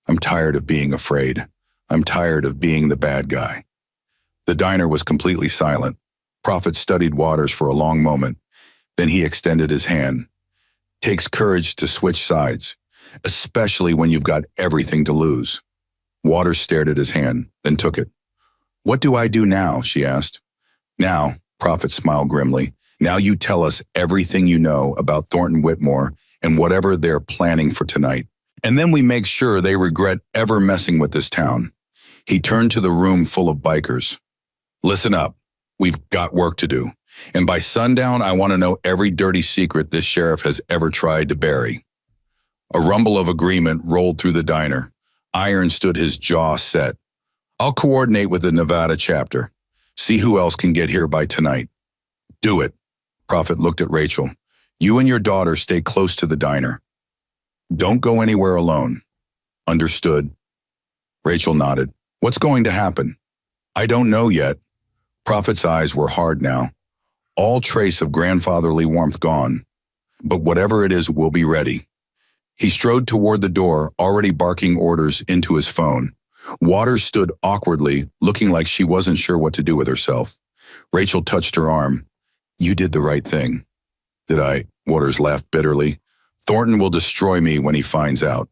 I'm tired of being afraid. I'm tired of being the bad guy. The diner was completely silent. Prophet studied Waters for a long moment. Then he extended his hand. Takes courage to switch sides, especially when you've got everything to lose. Waters stared at his hand, then took it. What do I do now? She asked. Now, Prophet smiled grimly. Now you tell us everything you know about Thornton Whitmore and whatever they're planning for tonight. And then we make sure they regret ever messing with this town. He turned to the room full of bikers. Listen up. We've got work to do. And by sundown, I want to know every dirty secret this sheriff has ever tried to bury. A rumble of agreement rolled through the diner. Iron stood his jaw set. I'll coordinate with the Nevada chapter. See who else can get here by tonight. Do it. Prophet looked at Rachel. You and your daughter stay close to the diner. Don't go anywhere alone. Understood. Rachel nodded. What's going to happen? I don't know yet. Prophet's eyes were hard now. All trace of grandfatherly warmth gone. But whatever it is, we'll be ready. He strode toward the door, already barking orders into his phone. Waters stood awkwardly, looking like she wasn't sure what to do with herself. Rachel touched her arm. You did the right thing. Did I? Waters laughed bitterly. Thornton will destroy me when he finds out.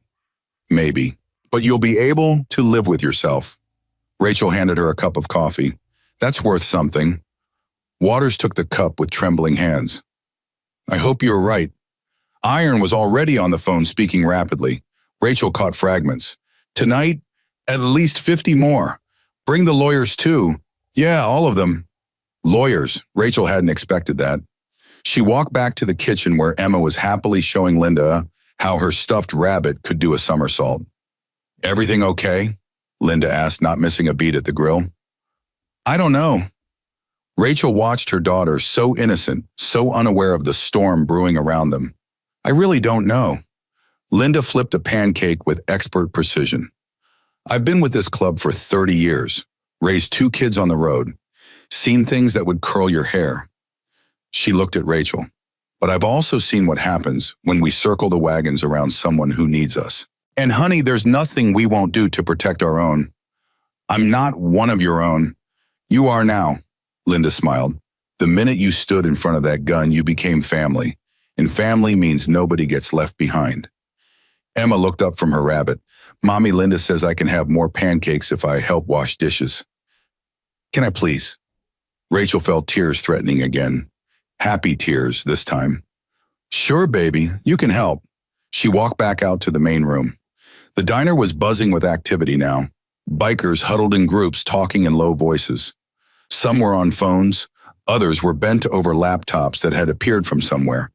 Maybe. But you'll be able to live with yourself. Rachel handed her a cup of coffee. That's worth something. Waters took the cup with trembling hands. I hope you're right. Iron was already on the phone speaking rapidly. Rachel caught fragments. Tonight, at least 50 more. Bring the lawyers too. Yeah, all of them. Lawyers. Rachel hadn't expected that. She walked back to the kitchen where Emma was happily showing Linda how her stuffed rabbit could do a somersault. Everything okay? Linda asked, not missing a beat at the grill. I don't know. Rachel watched her daughter, so innocent, so unaware of the storm brewing around them. I really don't know. Linda flipped a pancake with expert precision. I've been with this club for 30 years, raised 2 kids on the road, seen things that would curl your hair. She looked at Rachel. But I've also seen what happens when we circle the wagons around someone who needs us. And honey, there's nothing we won't do to protect our own. I'm not one of your own. You are now, Linda smiled. The minute you stood in front of that gun, you became family. And family means nobody gets left behind. Emma looked up from her rabbit. Mommy, Linda says I can have more pancakes if I help wash dishes. Can I please? Rachel felt tears threatening again. Happy tears this time. Sure, baby, you can help. She walked back out to the main room. The diner was buzzing with activity now. Bikers huddled in groups talking in low voices. Some were on phones, others were bent over laptops that had appeared from somewhere.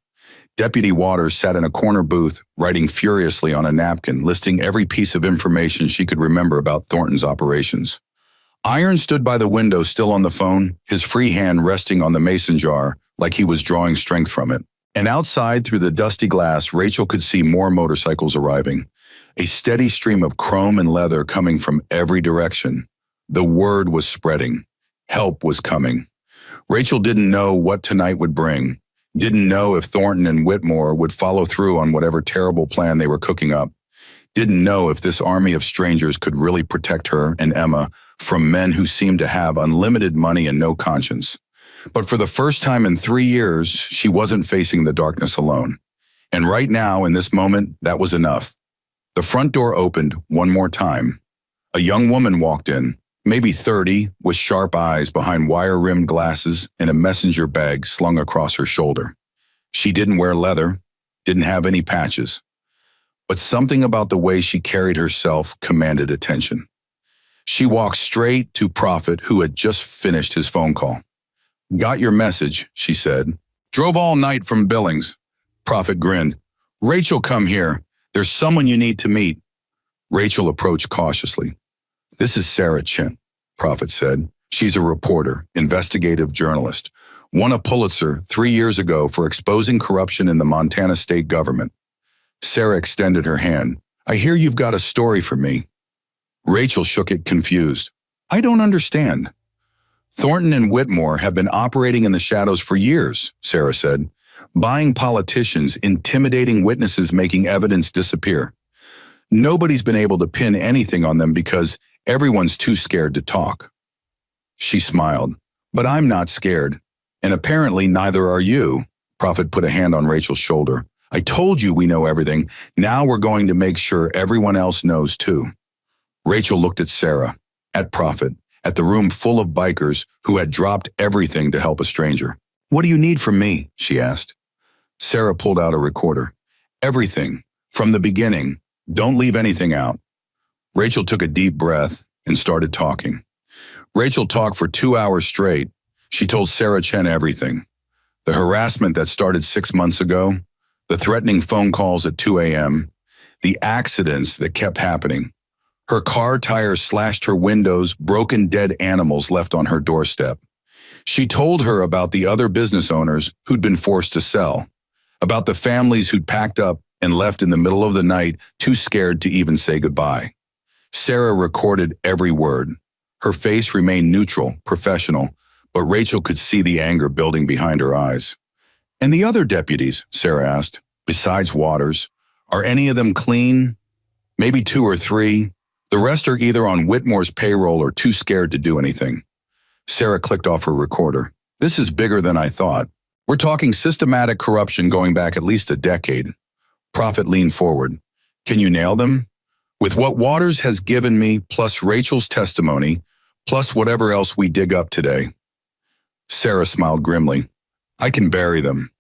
Deputy Waters sat in a corner booth, writing furiously on a napkin, listing every piece of information she could remember about Thornton's operations. Iron stood by the window, still on the phone, his free hand resting on the mason jar like he was drawing strength from it. And outside, through the dusty glass, Rachel could see more motorcycles arriving. A steady stream of chrome and leather coming from every direction. The word was spreading. Help was coming. Rachel didn't know what tonight would bring. Didn't know if Thornton and Whitmore would follow through on whatever terrible plan they were cooking up. Didn't know if this army of strangers could really protect her and Emma from men who seemed to have unlimited money and no conscience. But for the first time in 3 years, she wasn't facing the darkness alone. And right now, in this moment, that was enough. The front door opened one more time. A young woman walked in, maybe 30, with sharp eyes behind wire-rimmed glasses and a messenger bag slung across her shoulder. She didn't wear leather, didn't have any patches. But something about the way she carried herself commanded attention. She walked straight to Prophet, who had just finished his phone call. Got your message, she said. Drove all night from Billings. Prophet grinned. Rachel, come here. There's someone you need to meet. Rachel approached cautiously. This is Sarah Chint, Prophet said. She's a reporter, investigative journalist. Won a Pulitzer 3 years ago for exposing corruption in the Montana state government. Sarah extended her hand. I hear you've got a story for me. Rachel shook it, confused. I don't understand. Thornton and Whitmore have been operating in the shadows for years, Sarah said. Buying politicians, intimidating witnesses, making evidence disappear. Nobody's been able to pin anything on them because everyone's too scared to talk. She smiled. But I'm not scared. And apparently neither are you. Prophet put a hand on Rachel's shoulder. I told you we know everything. Now we're going to make sure everyone else knows too. Rachel looked at Sarah, at Prophet, at the room full of bikers who had dropped everything to help a stranger. What do you need from me? She asked. Sarah pulled out a recorder. Everything, from the beginning. Don't leave anything out. Rachel took a deep breath and started talking. Rachel talked for 2 hours straight. She told Sarah Chen everything. The harassment that started 6 months ago, the threatening phone calls at 2 a.m., the accidents that kept happening. Her car tires slashed her windows, broken dead animals left on her doorstep. She told her about the other business owners who'd been forced to sell, about the families who'd packed up and left in the middle of the night, too scared to even say goodbye. Sarah recorded every word. Her face remained neutral, professional, but Rachel could see the anger building behind her eyes. And the other deputies, Sarah asked, besides Waters, are any of them clean? Maybe 2 or 3. The rest are either on Whitmore's payroll or too scared to do anything. Sarah clicked off her recorder. This is bigger than I thought. We're talking systematic corruption going back at least a decade. Prophet leaned forward. Can you nail them? With what Waters has given me, plus Rachel's testimony, plus whatever else we dig up today. Sarah smiled grimly. I can bury them.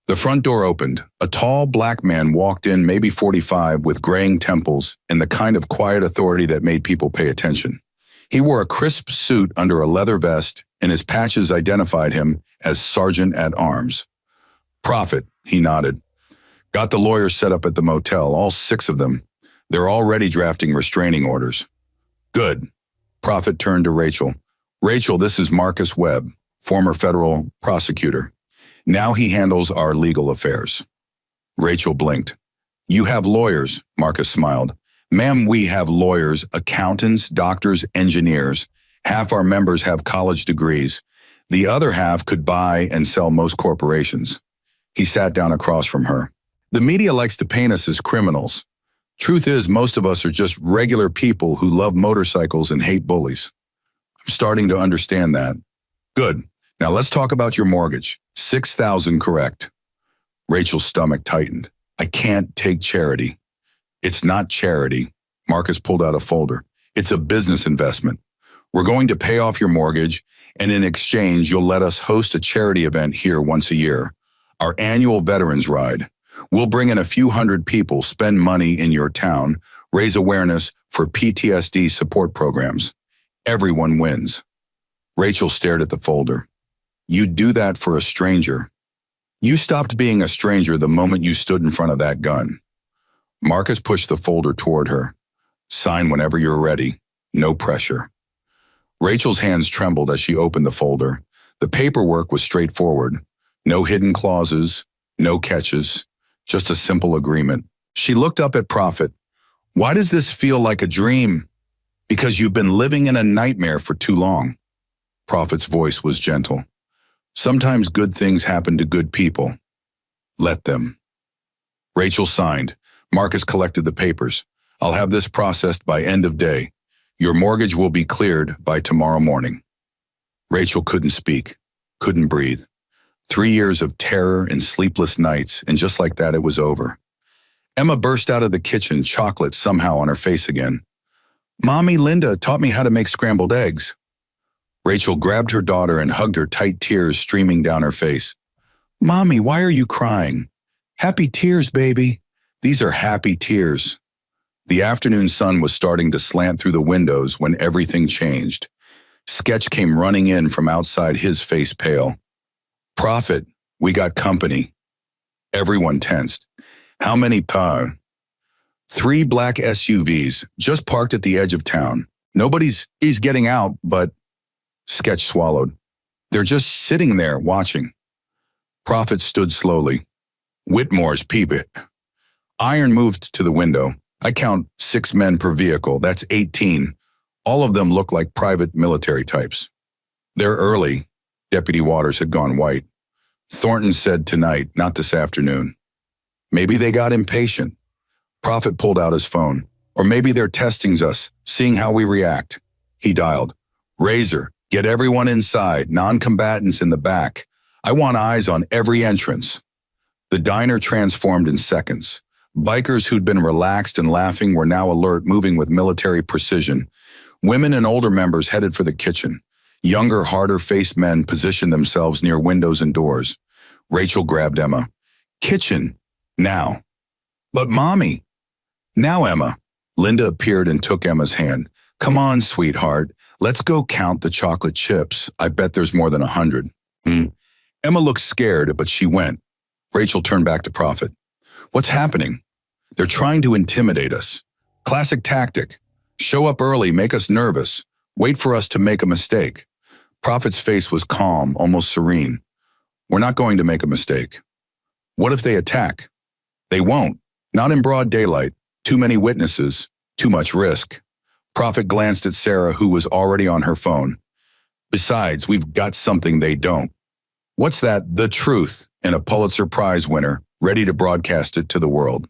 The front door opened. A tall black man walked in, maybe 45, with graying temples and the kind of quiet authority that made people pay attention. He wore a crisp suit under a leather vest, and his patches identified him as Sergeant at Arms. Prophet, he nodded. Got the lawyers set up at the motel, all 6 of them. They're already drafting restraining orders. Good. Prophet turned to Rachel. Rachel, this is Marcus Webb, former federal prosecutor. Now he handles our legal affairs. Rachel blinked. You have lawyers, Marcus smiled. Ma'am, we have lawyers, accountants, doctors, engineers. Half our members have college degrees. The other half could buy and sell most corporations. He sat down across from her. The media likes to paint us as criminals. Truth is, most of us are just regular people who love motorcycles and hate bullies. I'm starting to understand that. Good. Now let's talk about your mortgage. 6,000 correct. Rachel's stomach tightened. I can't take charity. It's not charity. Marcus pulled out a folder. It's a business investment. We're going to pay off your mortgage, and in exchange, you'll let us host a charity event here once a year. Our annual Veterans Ride. We'll bring in a few hundred people, spend money in your town, raise awareness for PTSD support programs. Everyone wins. Rachel stared at the folder. You'd do that for a stranger. You stopped being a stranger the moment you stood in front of that gun. Marcus pushed the folder toward her. Sign whenever you're ready. No pressure. Rachel's hands trembled as she opened the folder. The paperwork was straightforward. No hidden clauses, no catches, just a simple agreement. She looked up at Prophet. Why does this feel like a dream? Because you've been living in a nightmare for too long. Prophet's voice was gentle. Sometimes good things happen to good people. Let them. Rachel signed. Marcus collected the papers. I'll have this processed by end of day. Your mortgage will be cleared by tomorrow morning. Rachel couldn't speak, couldn't breathe. 3 years of terror and sleepless nights, and just like that, it was over. Emma burst out of the kitchen, chocolate somehow on her face again. Mommy, Linda taught me how to make scrambled eggs. Rachel grabbed her daughter and hugged her tight, tears streaming down her face. Mommy, why are you crying? Happy tears, baby. These are happy tears. The afternoon sun was starting to slant through the windows when everything changed. Sketch came running in from outside, his face pale. Prophet, we got company. Everyone tensed. How many pa? 3 black SUVs, just parked at the edge of town. He's getting out, but... Sketch swallowed. They're just sitting there watching. Prophet stood slowly. Whitmore's peep it. Iron moved to the window. I count 6 men per vehicle. That's 18. All of them look like private military types. They're early. Deputy Waters had gone white. Thornton said tonight, not this afternoon. Maybe they got impatient. Prophet pulled out his phone. Or maybe they're testing us, seeing how we react. He dialed. Razor, get everyone inside, non-combatants in the back. I want eyes on every entrance. The diner transformed in seconds. Bikers who'd been relaxed and laughing were now alert, moving with military precision. Women and older members headed for the kitchen. Younger, harder-faced men positioned themselves near windows and doors. Rachel grabbed Emma. Kitchen, now. But Mommy. Now, Emma. Linda appeared and took Emma's hand. Come on, sweetheart. Let's go count the chocolate chips. I bet there's more than 100. Emma looked scared, but she went. Rachel turned back to Prophet. What's happening? They're trying to intimidate us. Classic tactic. Show up early, make us nervous. Wait for us to make a mistake. Prophet's face was calm, almost serene. We're not going to make a mistake. What if they attack? They won't. Not in broad daylight. Too many witnesses. Too much risk. Prophet glanced at Sarah, who was already on her phone. Besides, we've got something they don't. What's that? The truth, and a Pulitzer Prize winner, ready to broadcast it to the world.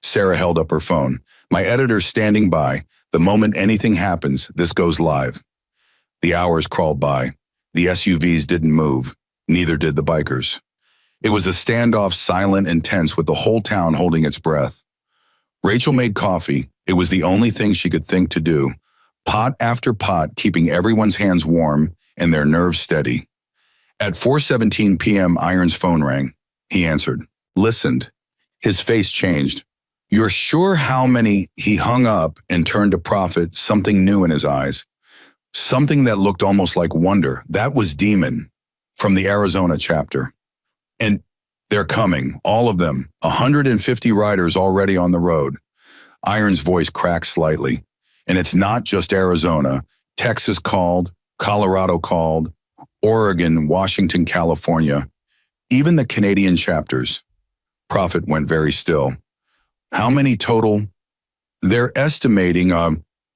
Sarah held up her phone. My editor's standing by. The moment anything happens, this goes live. The hours crawled by. The SUVs didn't move. Neither did the bikers. It was a standoff, silent and tense, with the whole town holding its breath. Rachel made coffee. It was the only thing she could think to do. Pot after pot, keeping everyone's hands warm and their nerves steady. At 4:17 p.m., Iron's phone rang. He answered. Listened. His face changed. You're sure how many? He hung up and turned to Prophet, something new in his eyes. Something that looked almost like wonder. That was Demon, from the Arizona chapter. And they're coming, all of them, 150 riders already on the road. Iron's voice cracked slightly. And it's not just Arizona. Texas called, Colorado called, Oregon, Washington, California, even the Canadian chapters. Prophet went very still. How many total? They're estimating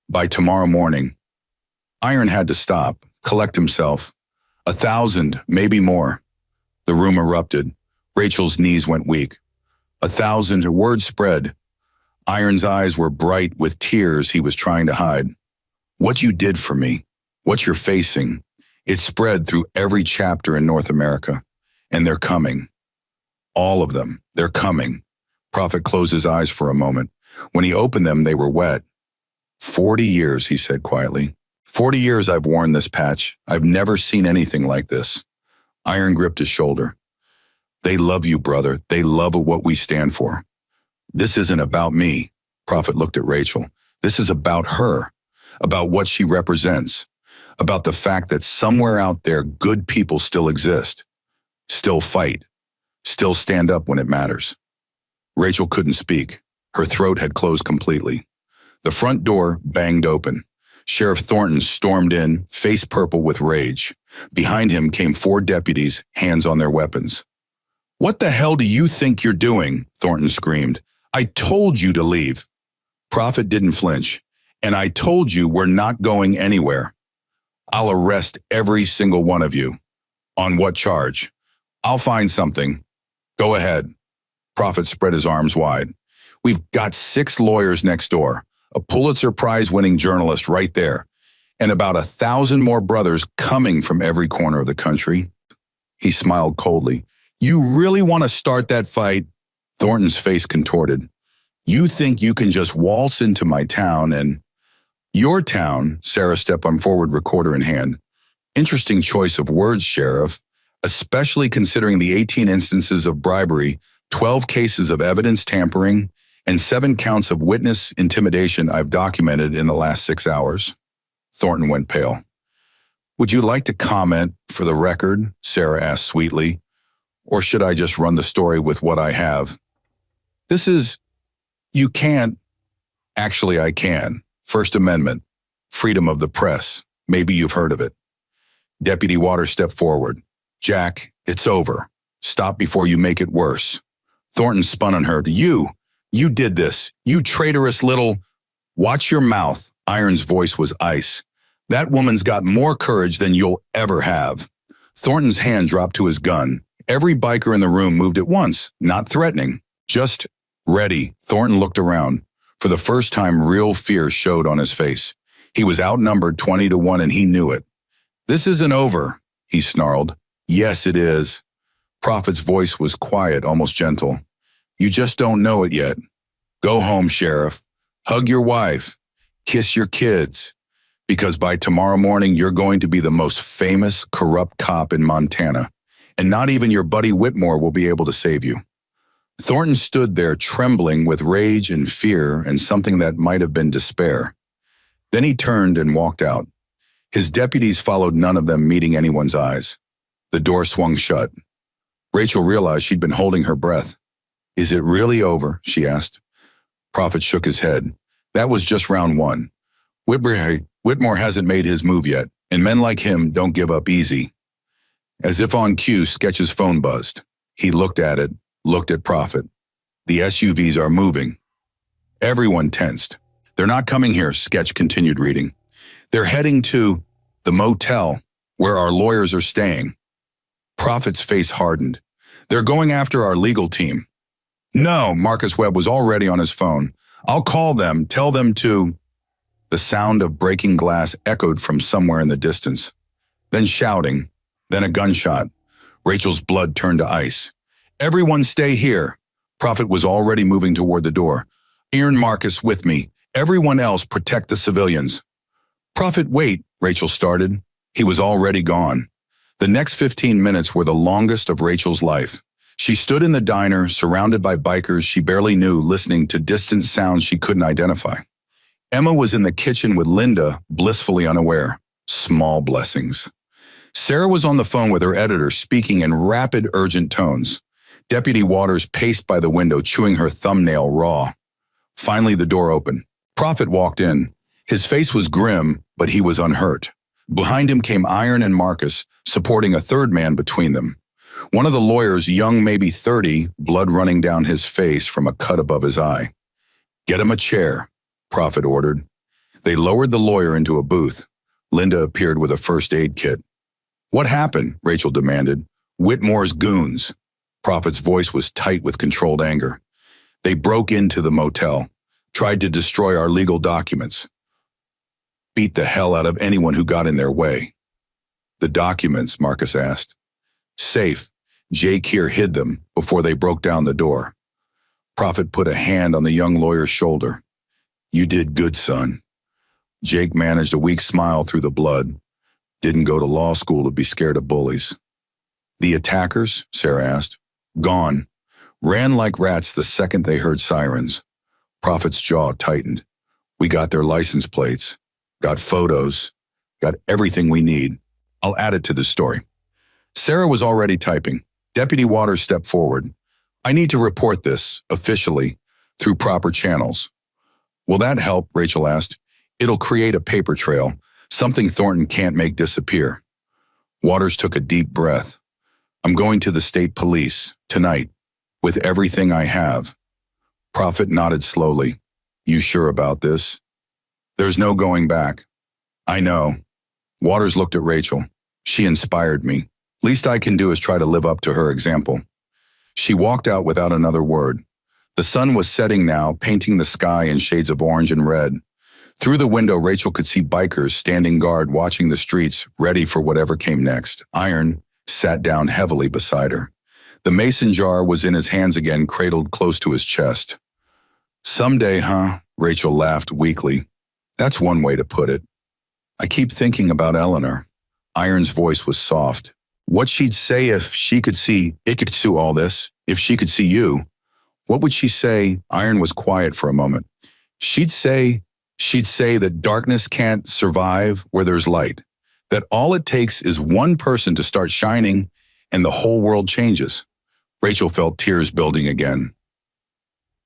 by tomorrow morning. Iron had to stop, collect himself. 1,000, maybe more. The room erupted. Rachel's knees went weak. 1,000, word spread. Iron's eyes were bright with tears he was trying to hide. What you did for me, what you're facing, it spread through every chapter in North America. And they're coming. All of them, they're coming. Prophet closed his eyes for a moment. When he opened them, they were wet. 40 years, he said quietly. 40 years I've worn this patch. I've never seen anything like this. Iron gripped his shoulder. They love you, brother. They love what we stand for. This isn't about me. Prophet looked at Rachel. This is about her, about what she represents, about the fact that somewhere out there good people still exist, still fight, still stand up when it matters. Rachel couldn't speak. Her throat had closed completely. The front door banged open. Sheriff Thornton stormed in, face purple with rage. Behind him came 4 deputies, hands on their weapons. "What the hell do you think you're doing?" Thornton screamed. "I told you to leave." Prophet didn't flinch. "And I told you we're not going anywhere. I'll arrest every single one of you." "On what charge?" "I'll find something." "Go ahead." Prophet spread his arms wide. "We've got 6 lawyers next door, a Pulitzer Prize-winning journalist right there, and about 1,000 more brothers coming from every corner of the country." He smiled coldly. "You really want to start that fight?" Thornton's face contorted. "You think you can just waltz into my town and—" "Your town," Sarah stepped on forward, recorder in hand. "Interesting choice of words, Sheriff, especially considering the 18 instances of bribery, 12 cases of evidence tampering, and 7 counts of witness intimidation I've documented in the last 6 hours." Thornton went pale. "Would you like to comment for the record?" Sarah asked sweetly. "Or should I just run the story with what I have?" "This is... You can't..." "Actually, I can. First Amendment. Freedom of the press. Maybe you've heard of it." Deputy Waters stepped forward. "Jack, it's over. Stop before you make it worse." Thornton spun on her. You did this. You traitorous little..." "Watch your mouth." Iron's voice was ice. "That woman's got more courage than you'll ever have." Thornton's hand dropped to his gun. Every biker in the room moved at once, not threatening, just ready. Thornton looked around. For the first time, real fear showed on his face. He was outnumbered 20-1 and he knew it. "This isn't over," he snarled. "Yes, it is." Prophet's voice was quiet, almost gentle. "You just don't know it yet. Go home, Sheriff. Hug your wife. Kiss your kids. Because by tomorrow morning, you're going to be the most famous, corrupt cop in Montana. And not even your buddy Whitmore will be able to save you." Thornton stood there trembling with rage and fear and something that might have been despair. Then he turned and walked out. His deputies followed, none of them meeting anyone's eyes. The door swung shut. Rachel realized she'd been holding her breath. "Is it really over?" she asked. Prophet shook his head. "That was just round 1. Whitmore hasn't made his move yet, and men like him don't give up easy." As if on cue, Sketch's phone buzzed. He looked at it, looked at Prophet. "The SUVs are moving." Everyone tensed. "They're not coming here," Sketch continued reading. "They're heading to the motel where our lawyers are staying." Prophet's face hardened. "They're going after our legal team." "No," Marcus Webb was already on his phone. "I'll call them, tell them to..." The sound of breaking glass echoed from somewhere in the distance. Then shouting, then a gunshot. Rachel's blood turned to ice. "Everyone stay here." Prophet was already moving toward the door. "Iron Marcus with me. Everyone else protect the civilians." "Prophet, wait," Rachel started. He was already gone. The next 15 minutes were the longest of Rachel's life. She stood in the diner, surrounded by bikers she barely knew, listening to distant sounds she couldn't identify. Emma was in the kitchen with Linda, blissfully unaware. Small blessings. Sarah was on the phone with her editor, speaking in rapid, urgent tones. Deputy Waters paced by the window, chewing her thumbnail raw. Finally, the door opened. Prophet walked in. His face was grim, but he was unhurt. Behind him came Iron and Marcus, supporting a third man between them. One of the lawyers, young, maybe 30, blood running down his face from a cut above his eye. "Get him a chair," Prophet ordered. They lowered the lawyer into a booth. Linda appeared with a first aid kit. "What happened?" Rachel demanded. "Whitmore's goons." Prophet's voice was tight with controlled anger. "They broke into the motel. Tried to destroy our legal documents. Beat the hell out of anyone who got in their way. The documents, Marcus asked. Safe. Jake here hid them before they broke down the door. Prophet put a hand on the young lawyer's shoulder. You did good, son. Jake managed a weak smile through the blood. Didn't go to law school to be scared of bullies. The attackers, Sarah asked. Gone. Ran like rats the second they heard sirens. Prophet's jaw tightened. We got their license plates. Got photos. Got everything we need. I'll add it to the story. Sarah was already typing. Deputy Waters stepped forward. I need to report this, officially, through proper channels. Will that help? Rachel asked. It'll create a paper trail, something Thornton can't make disappear. Waters took a deep breath. I'm going to the state police, tonight, with everything I have. Prophet nodded slowly. You sure about this? There's no going back. I know. Waters looked at Rachel. She inspired me. Least I can do is try to live up to her example. She walked out without another word. The sun was setting now, painting the sky in shades of orange and red. Through the window, Rachel could see bikers standing guard, watching the streets, ready for whatever came next. Iron sat down heavily beside her. The mason jar was in his hands again, cradled close to his chest. Someday, huh? Rachel laughed weakly. That's one way to put it. I keep thinking about Eleanor. Iron's voice was soft. What she'd say if she could see all this, if she could see you. What would she say? Iron was quiet for a moment. She'd say that darkness can't survive where there's light. That all it takes is one person to start shining and the whole world changes. Rachel felt tears building again.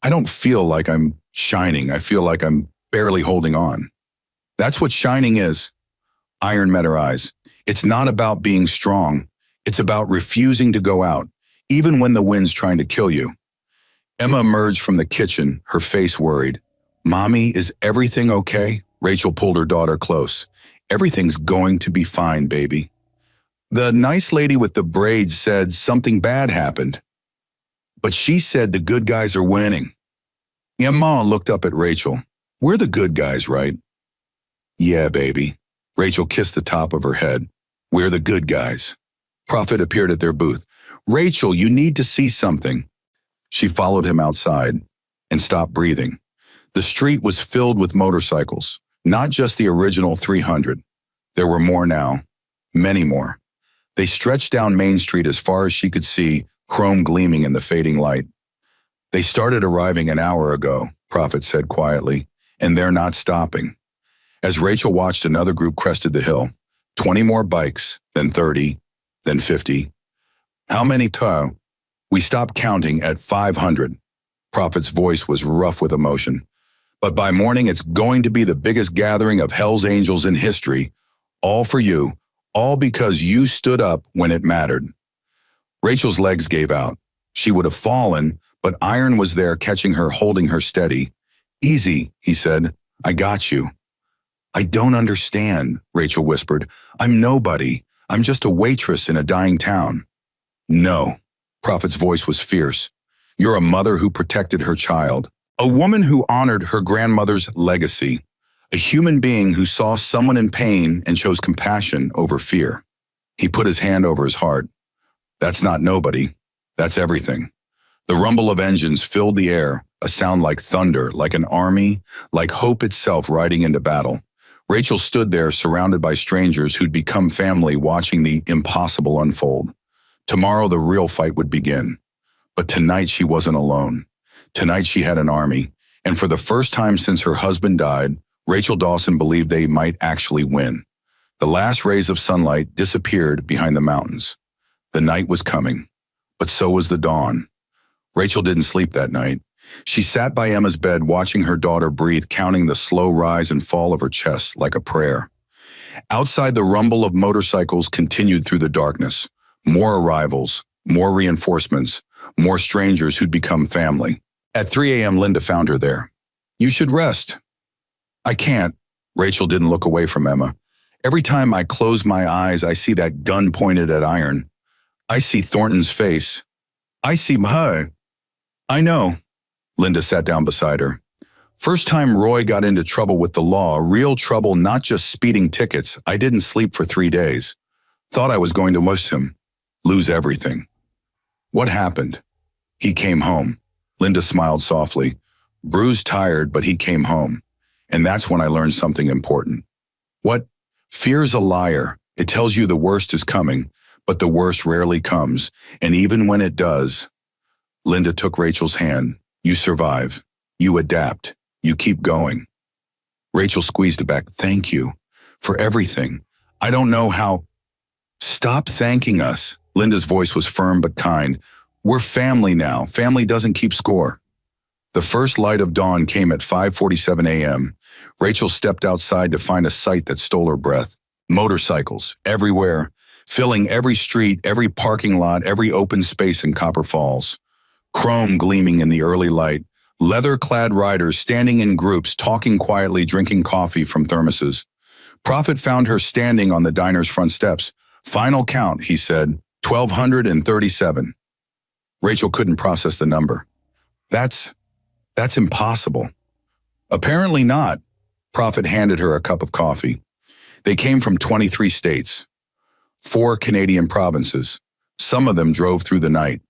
I don't feel like I'm shining. I feel like I'm barely holding on. That's what shining is. Iron met her eyes. It's not about being strong. It's about refusing to go out, even when the wind's trying to kill you. Emma emerged from the kitchen, her face worried. Mommy, is everything okay? Rachel pulled her daughter close. Everything's going to be fine, baby. The nice lady with the braids said something bad happened. But she said the good guys are winning. Emma looked up at Rachel. We're the good guys, right? Yeah, baby. Rachel kissed the top of her head. We're the good guys. Prophet appeared at their booth. Rachel, you need to see something. She followed him outside and stopped breathing. The street was filled with motorcycles, not just the original 300. There were more now, many more. They stretched down Main Street as far as she could see, chrome gleaming in the fading light. They started arriving an hour ago, Prophet said quietly, and they're not stopping. As Rachel watched, another group crested the hill. 20 more bikes, then 30, then 50. How many tow? We stopped counting at 500. Prophet's voice was rough with emotion. But by morning, it's going to be the biggest gathering of Hell's Angels in history. All for you, all because you stood up when it mattered. Rachel's legs gave out. She would have fallen, but Iron was there catching her, holding her steady. Easy, he said. I got you. I don't understand, Rachel whispered. I'm nobody. I'm just a waitress in a dying town. No. Prophet's voice was fierce. You're a mother who protected her child. A woman who honored her grandmother's legacy. A human being who saw someone in pain and chose compassion over fear. He put his hand over his heart. That's not nobody. That's everything. The rumble of engines filled the air, a sound like thunder, like an army, like hope itself riding into battle. Rachel stood there surrounded by strangers who'd become family, watching the impossible unfold. Tomorrow the real fight would begin. But tonight she wasn't alone. Tonight she had an army, and for the first time since her husband died, Rachel Dawson believed they might actually win. The last rays of sunlight disappeared behind the mountains. The night was coming, but so was the dawn. Rachel didn't sleep that night. She sat by Emma's bed watching her daughter breathe, counting the slow rise and fall of her chest like a prayer. Outside, the rumble of motorcycles continued through the darkness. More arrivals, more reinforcements, more strangers who'd become family. At 3 a.m., Linda found her there. You should rest. I can't. Rachel didn't look away from Emma. Every time I close my eyes, I see that gun pointed at Iron. I see Thornton's face. I see her. I know. Linda sat down beside her. First time Roy got into trouble with the law, real trouble, not just speeding tickets, I didn't sleep for 3 days. Thought I was going to miss him. Lose everything. What happened? He came home. Linda smiled softly. Bruised, tired, but he came home. And that's when I learned something important. What? Fear's a liar. It tells you the worst is coming, but the worst rarely comes. And even when it does, Linda took Rachel's hand. You survive. You adapt. You keep going. Rachel squeezed it back. Thank you for everything. I don't know how. Stop thanking us. Linda's voice was firm but kind. We're family now. Family doesn't keep score. The first light of dawn came at 5:47 a.m. Rachel stepped outside to find a sight that stole her breath. Motorcycles everywhere, filling every street, every parking lot, every open space in Copper Falls. Chrome gleaming in the early light. Leather-clad riders standing in groups, talking quietly, drinking coffee from thermoses. Prophet found her standing on the diner's front steps. Final count, he said, 1,237. Rachel couldn't process the number. That's impossible. Apparently not. Prophet handed her a cup of coffee. They came from 23 states, 4 Canadian provinces. Some of them drove through the night.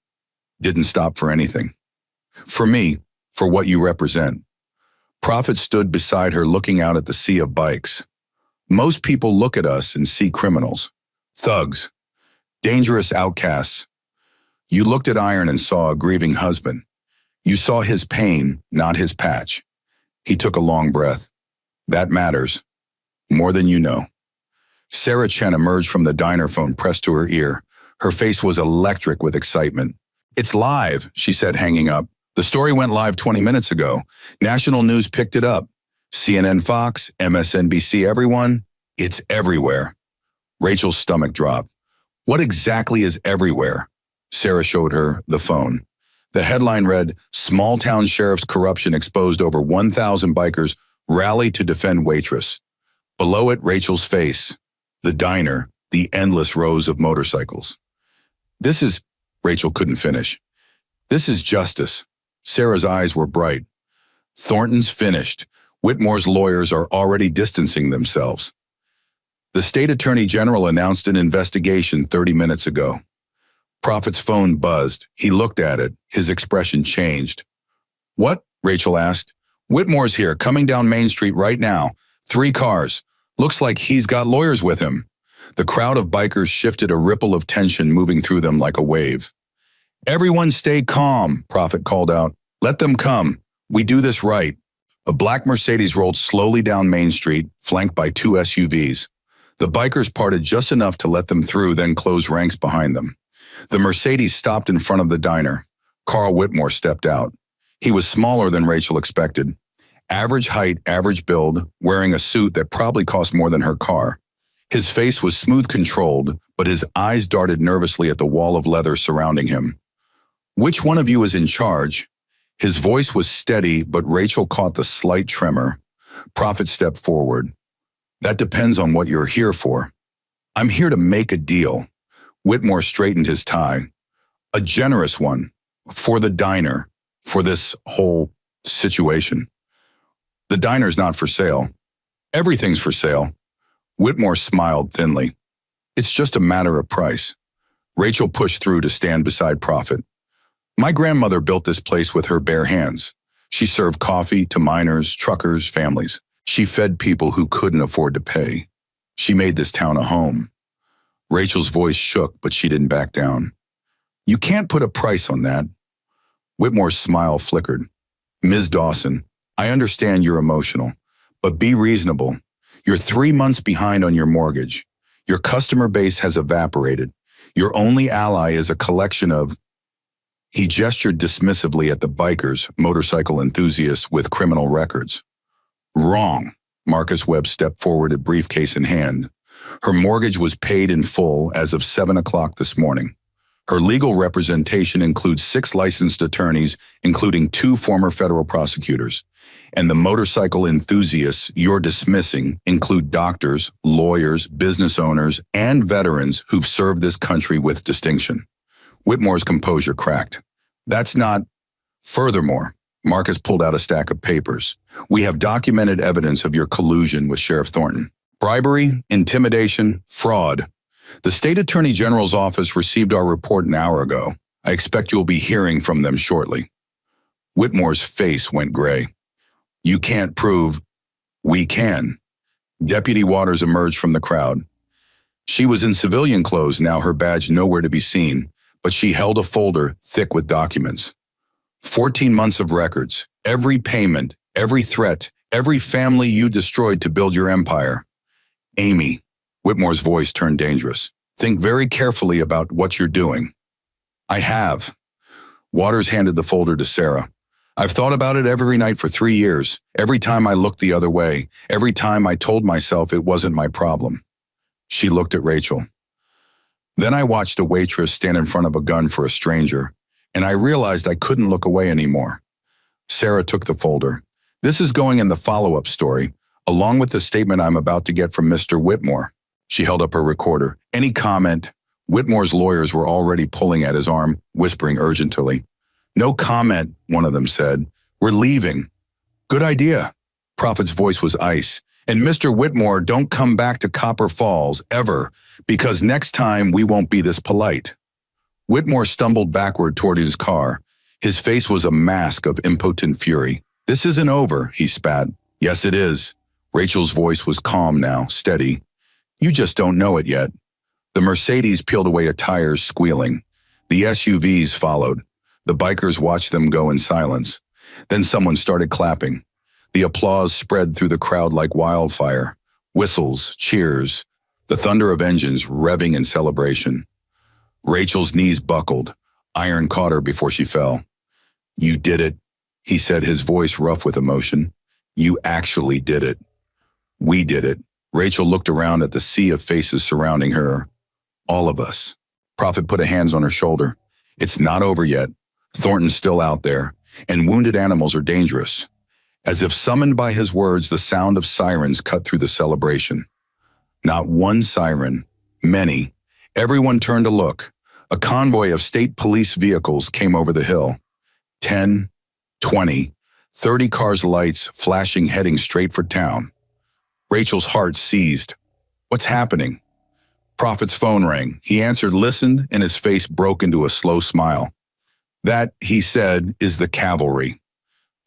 Didn't stop for anything. For me, for what you represent. Prophet stood beside her looking out at the sea of bikes. Most people look at us and see criminals, thugs, dangerous outcasts. You looked at Iron and saw a grieving husband. You saw his pain, not his patch. He took a long breath. That matters. More than you know. Sarah Chen emerged from the diner, phone pressed to her ear. Her face was electric with excitement. It's live, she said, hanging up. The story went live 20 minutes ago. National news picked it up. CNN, Fox, MSNBC, everyone. It's everywhere. Rachel's stomach dropped. What exactly is everywhere? Sarah showed her the phone. The headline read, Small-town sheriff's corruption exposed. Over 1,000 bikers rally to defend waitress. Below it, Rachel's face. The diner, the endless rows of motorcycles. This is, Rachel couldn't finish. This is justice. Sarah's eyes were bright. Thornton's finished. Whitmore's lawyers are already distancing themselves. The state attorney general announced an investigation 30 minutes ago. Prophet's phone buzzed. He looked at it. His expression changed. What? Rachel asked. Whitmore's here, coming down Main Street right now. 3 cars. Looks like he's got lawyers with him. The crowd of bikers shifted, a ripple of tension moving through them like a wave. Everyone stay calm, Prophet called out. Let them come. We do this right. A black Mercedes rolled slowly down Main Street, flanked by 2 SUVs. The bikers parted just enough to let them through, then closed ranks behind them. The Mercedes stopped in front of the diner. Carl Whitmore stepped out. He was smaller than Rachel expected. Average height, average build, wearing a suit that probably cost more than her car. His face was smooth, controlled, but his eyes darted nervously at the wall of leather surrounding him. Which one of you is in charge? His voice was steady, but Rachel caught the slight tremor. Prophet stepped forward. That depends on what you're here for. I'm here to make a deal. Whitmore straightened his tie. A generous one. For the diner. For this whole situation. The diner's not for sale. Everything's for sale. Whitmore smiled thinly. It's just a matter of price. Rachel pushed through to stand beside Prophet. My grandmother built this place with her bare hands. She served coffee to miners, truckers, families. She fed people who couldn't afford to pay. She made this town a home. Rachel's voice shook, but she didn't back down. You can't put a price on that. Whitmore's smile flickered. Ms. Dawson, I understand you're emotional, but be reasonable. You're 3 months behind on your mortgage. Your customer base has evaporated. Your only ally is a collection of... He gestured dismissively at the bikers, motorcycle enthusiasts with criminal records. Wrong. Marcus Webb stepped forward, a briefcase in hand. Her mortgage was paid in full as of 7 o'clock this morning. Her legal representation includes 6 licensed attorneys, including 2 former federal prosecutors. And the motorcycle enthusiasts you're dismissing include doctors, lawyers, business owners, and veterans who've served this country with distinction. Whitmore's composure cracked. That's not... Furthermore, Marcus pulled out a stack of papers. We have documented evidence of your collusion with Sheriff Thornton. Bribery, intimidation, fraud. The State Attorney General's office received our report an hour ago. I expect you'll be hearing from them shortly. Whitmore's face went gray. You can't prove. We can. Deputy Waters emerged from the crowd. She was in civilian clothes now, her badge nowhere to be seen, but she held a folder thick with documents. 14 months of records, every payment, every threat, every family you destroyed to build your empire. Amy, Whitmore's voice turned dangerous. Think very carefully about what you're doing. I have. Waters handed the folder to Sarah. I've thought about it every night for 3 years. Every time I looked the other way, every time I told myself it wasn't my problem. She looked at Rachel. Then I watched a waitress stand in front of a gun for a stranger, and I realized I couldn't look away anymore. Sarah took the folder. This is going in the follow-up story, along with the statement I'm about to get from Mr. Whitmore. She held up her recorder. Any comment? Whitmore's lawyers were already pulling at his arm, whispering urgently. No comment, one of them said. We're leaving. Good idea. Prophet's voice was ice. And Mr. Whitmore, don't come back to Copper Falls, ever, because next time we won't be this polite. Whitmore stumbled backward toward his car. His face was a mask of impotent fury. This isn't over, he spat. Yes, it is. Rachel's voice was calm now, steady. You just don't know it yet. The Mercedes peeled away its tires, squealing. The SUVs followed. The bikers watched them go in silence. Then someone started clapping. The applause spread through the crowd like wildfire. Whistles, cheers, the thunder of engines revving in celebration. Rachel's knees buckled. Iron caught her before she fell. You did it, he said, his voice rough with emotion. You actually did it. We did it. Rachel looked around at the sea of faces surrounding her. All of us. Prophet put a hand on her shoulder. It's not over yet. Thornton's still out there, and wounded animals are dangerous. As if summoned by his words, the sound of sirens cut through the celebration. Not one siren, many. Everyone turned to look. A convoy of state police vehicles came over the hill. 10, 20, 30 cars' lights flashing, heading straight for town. Rachel's heart seized. What's happening? Prophet's phone rang. He answered, listened, and his face broke into a slow smile. That, he said, is the cavalry.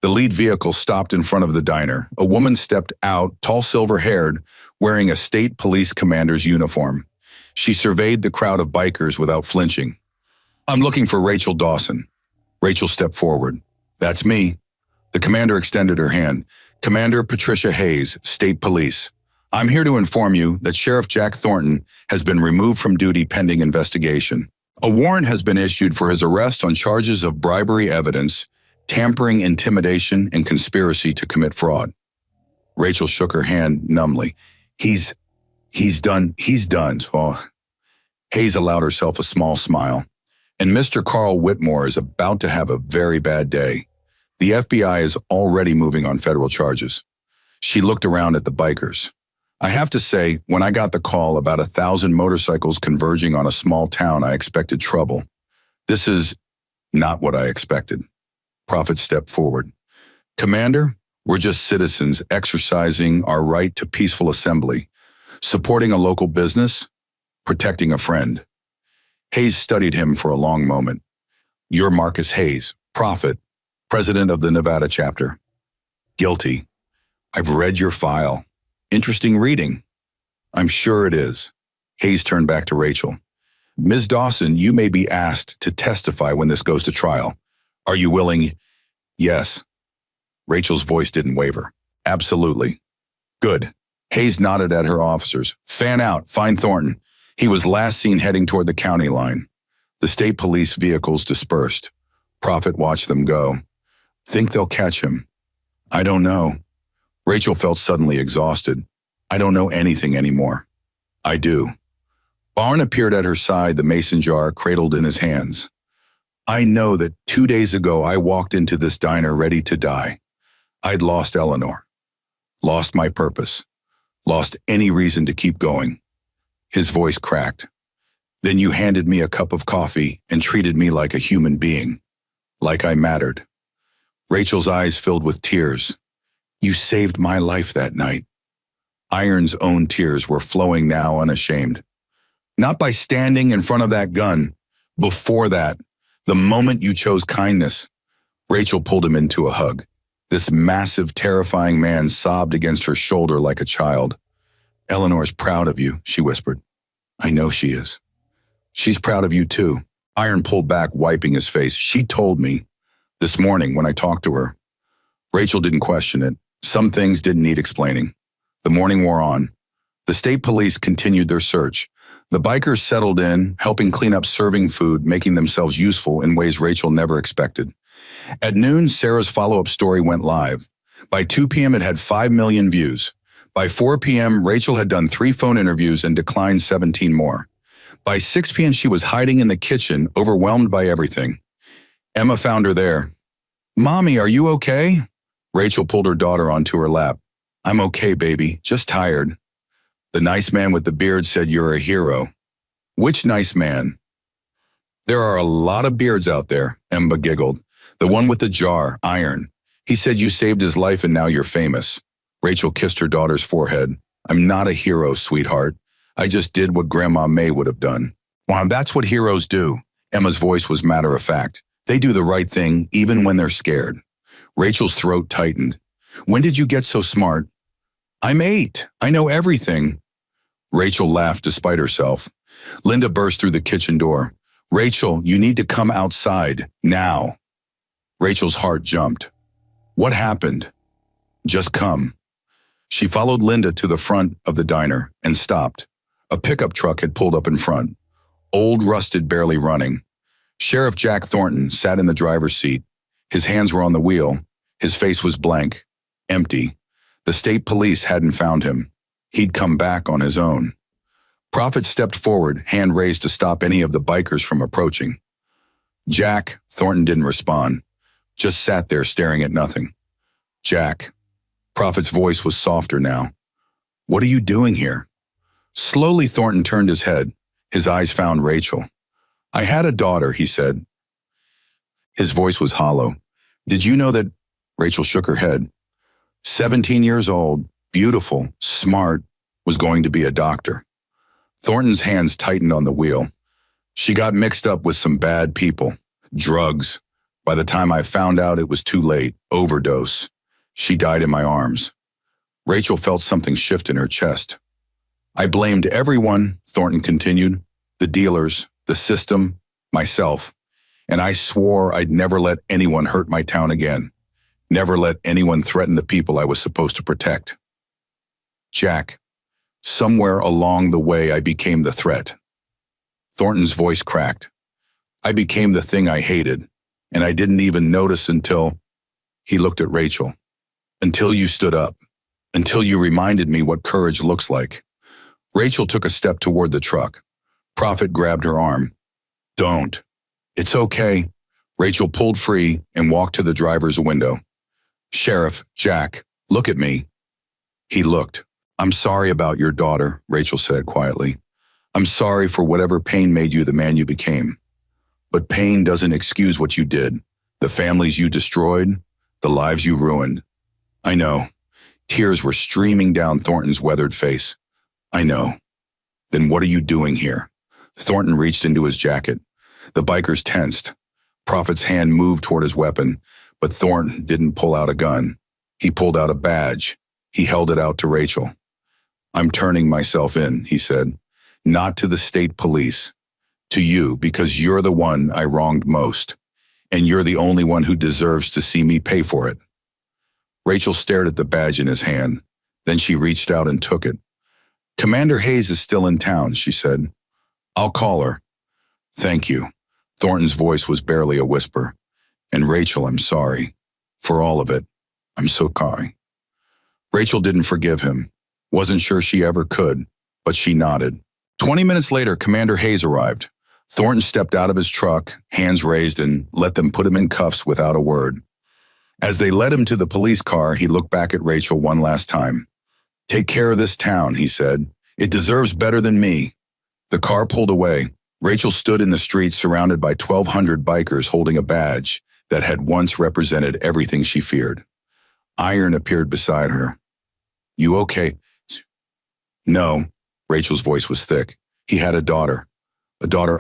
The lead vehicle stopped in front of the diner. A woman stepped out, tall, silver-haired, wearing a state police commander's uniform. She surveyed the crowd of bikers without flinching. I'm looking for Rachel Dawson. Rachel stepped forward. That's me. The commander extended her hand. Commander Patricia Hayes, State Police. I'm here to inform you that Sheriff Jack Thornton has been removed from duty pending investigation. A warrant has been issued for his arrest on charges of bribery evidence, tampering, intimidation, and conspiracy to commit fraud. Rachel shook her hand numbly. He's done. Oh. Hayes allowed herself a small smile. And Mr. Carl Whitmore is about to have a very bad day. The FBI is already moving on federal charges. She looked around at the bikers. I have to say, when I got the call about 1,000 motorcycles converging on a small town, I expected trouble. This is not what I expected. Prophet stepped forward. Commander, we're just citizens exercising our right to peaceful assembly, supporting a local business, protecting a friend. Hayes studied him for a long moment. You're Marcus Hayes, Prophet, president of the Nevada chapter. Guilty. I've read your file. Interesting reading. I'm sure it is. Hayes turned back to Rachel. Ms. Dawson, you may be asked to testify when this goes to trial. Are you willing? Yes. Rachel's voice didn't waver. Absolutely. Good. Hayes nodded at her officers. Fan out. Find Thornton. He was last seen heading toward the county line. The state police vehicles dispersed. Prophet watched them go. Think they'll catch him? I don't know. Rachel felt suddenly exhausted. I don't know anything anymore. I do. Barn appeared at her side, the mason jar cradled in his hands. I know that 2 days ago I walked into this diner ready to die. I'd lost Eleanor. Lost my purpose. Lost any reason to keep going. His voice cracked. Then you handed me a cup of coffee and treated me like a human being. Like I mattered. Rachel's eyes filled with tears. You saved my life that night. Iron's own tears were flowing now unashamed. Not by standing in front of that gun. Before that, the moment you chose kindness. Rachel pulled him into a hug. This massive, terrifying man sobbed against her shoulder like a child. Eleanor's proud of you, she whispered. I know she is. She's proud of you too. Iron pulled back, wiping his face. She told me this morning when I talked to her. Rachel didn't question it. Some things didn't need explaining. The morning wore on. The state police continued their search. The bikers settled in, helping clean up, serving food, making themselves useful in ways Rachel never expected. At noon, Sarah's follow-up story went live. By 2 p.m., it had 5 million views. By 4 p.m., Rachel had done 3 phone interviews and declined 17 more. By 6 p.m., she was hiding in the kitchen, overwhelmed by everything. Emma found her there. Mommy, are you okay? Rachel pulled her daughter onto her lap. I'm okay, baby, just tired. The nice man with the beard said you're a hero. Which nice man? There are a lot of beards out there, Emma giggled. The one with the jar, Iron. He said you saved his life and now you're famous. Rachel kissed her daughter's forehead. I'm not a hero, sweetheart. I just did what Grandma May would have done. Wow, that's what heroes do. Emma's voice was matter of fact. They do the right thing even when they're scared. Rachel's throat tightened. When did you get so smart? I'm 8. I know everything. Rachel laughed despite herself. Linda burst through the kitchen door. Rachel, you need to come outside, now. Rachel's heart jumped. What happened? Just come. She followed Linda to the front of the diner and stopped. A pickup truck had pulled up in front. Old, rusted, barely running. Sheriff Jack Thornton sat in the driver's seat. His hands were on the wheel. His face was blank, empty. The state police hadn't found him. He'd come back on his own. Prophet stepped forward, hand raised to stop any of the bikers from approaching. Jack, Thornton didn't respond, just sat there staring at nothing. Jack. Prophet's voice was softer now. What are you doing here? Slowly, Thornton turned his head. His eyes found Rachel. I had a daughter, he said. His voice was hollow. Did you know that? Rachel shook her head. 17 years old, beautiful, smart, was going to be a doctor. Thornton's hands tightened on the wheel. She got mixed up with some bad people. Drugs. By the time I found out, it was too late. Overdose. She died in my arms. Rachel felt something shift in her chest. I blamed everyone, Thornton continued. The dealers, the system, myself. And I swore I'd never let anyone hurt my town again. Never let anyone threaten the people I was supposed to protect. Jack, somewhere along the way I became the threat. Thornton's voice cracked. I became the thing I hated, and I didn't even notice until... He looked at Rachel. Until you stood up. Until you reminded me what courage looks like. Rachel took a step toward the truck. Prophet grabbed her arm. Don't. It's okay. Rachel pulled free and walked to the driver's window. Sheriff, Jack, look at me. He looked. I'm sorry about your daughter, Rachel said quietly. I'm sorry for whatever pain made you the man you became. But pain doesn't excuse what you did. The families you destroyed, the lives you ruined. I know. Tears were streaming down Thornton's weathered face. I know. Then what are you doing here? Thornton reached into his jacket. The bikers tensed. Prophet's hand moved toward his weapon, but Thornton didn't pull out a gun. He pulled out a badge. He held it out to Rachel. I'm turning myself in, he said. Not to the state police. To you, because you're the one I wronged most. And you're the only one who deserves to see me pay for it. Rachel stared at the badge in his hand. Then she reached out and took it. Commander Hayes is still in town, she said. I'll call her. Thank you. Thornton's voice was barely a whisper. And Rachel, I'm sorry. For all of it. I'm so sorry. Rachel didn't forgive him. Wasn't sure she ever could, but she nodded. 20 minutes later, Commander Hayes arrived. Thornton stepped out of his truck, hands raised, and let them put him in cuffs without a word. As they led him to the police car, he looked back at Rachel one last time. Take care of this town, he said. It deserves better than me. The car pulled away. Rachel stood in the street surrounded by 1,200 bikers holding a badge. that had once represented everything she feared. Iron appeared beside her. "You okay?" "No." Rachel's voice was thick. "He had a daughter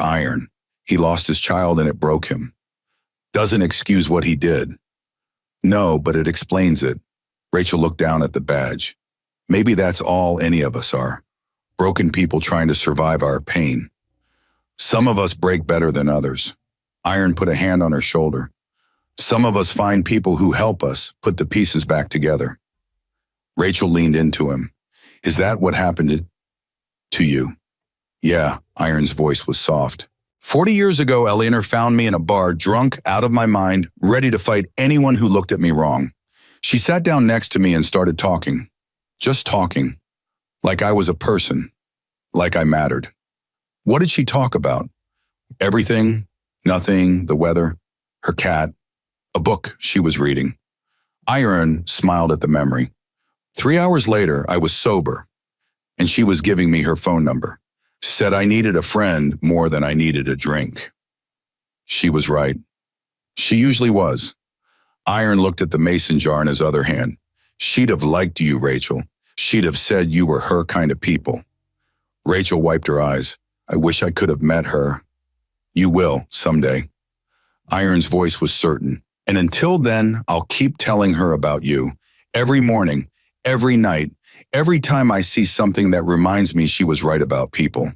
Iron. He lost his child and it broke him. Doesn't excuse what he did." "No, but it explains it." Rachel looked down at the badge. "Maybe that's all any of us are. Broken people trying to survive our pain. Some of us break better than others." Iron put a hand on her shoulder. "Some of us find people who help us put the pieces back together." Rachel leaned into him. "Is that what happened to you?" "Yeah," Iron's voice was soft. 40 years ago, Eleanor found me in a bar, drunk, out of my mind, ready to fight anyone who looked at me wrong. She sat down next to me and started talking. Just talking. Like I was a person. Like I mattered. What did she talk about? Everything, nothing, the weather, her cat, a book she was reading. Iron smiled at the memory. 3 hours later, I was sober, and she was giving me her phone number. Said I needed a friend more than I needed a drink. She was right. She usually was. Iron looked at the mason jar in his other hand. "She'd have liked you, Rachel. She'd have said you were her kind of people." Rachel wiped her eyes. "I wish I could have met her." "You will, someday." Iron's voice was certain. "And until then, I'll keep telling her about you. Every morning, every night, every time I see something that reminds me she was right about people."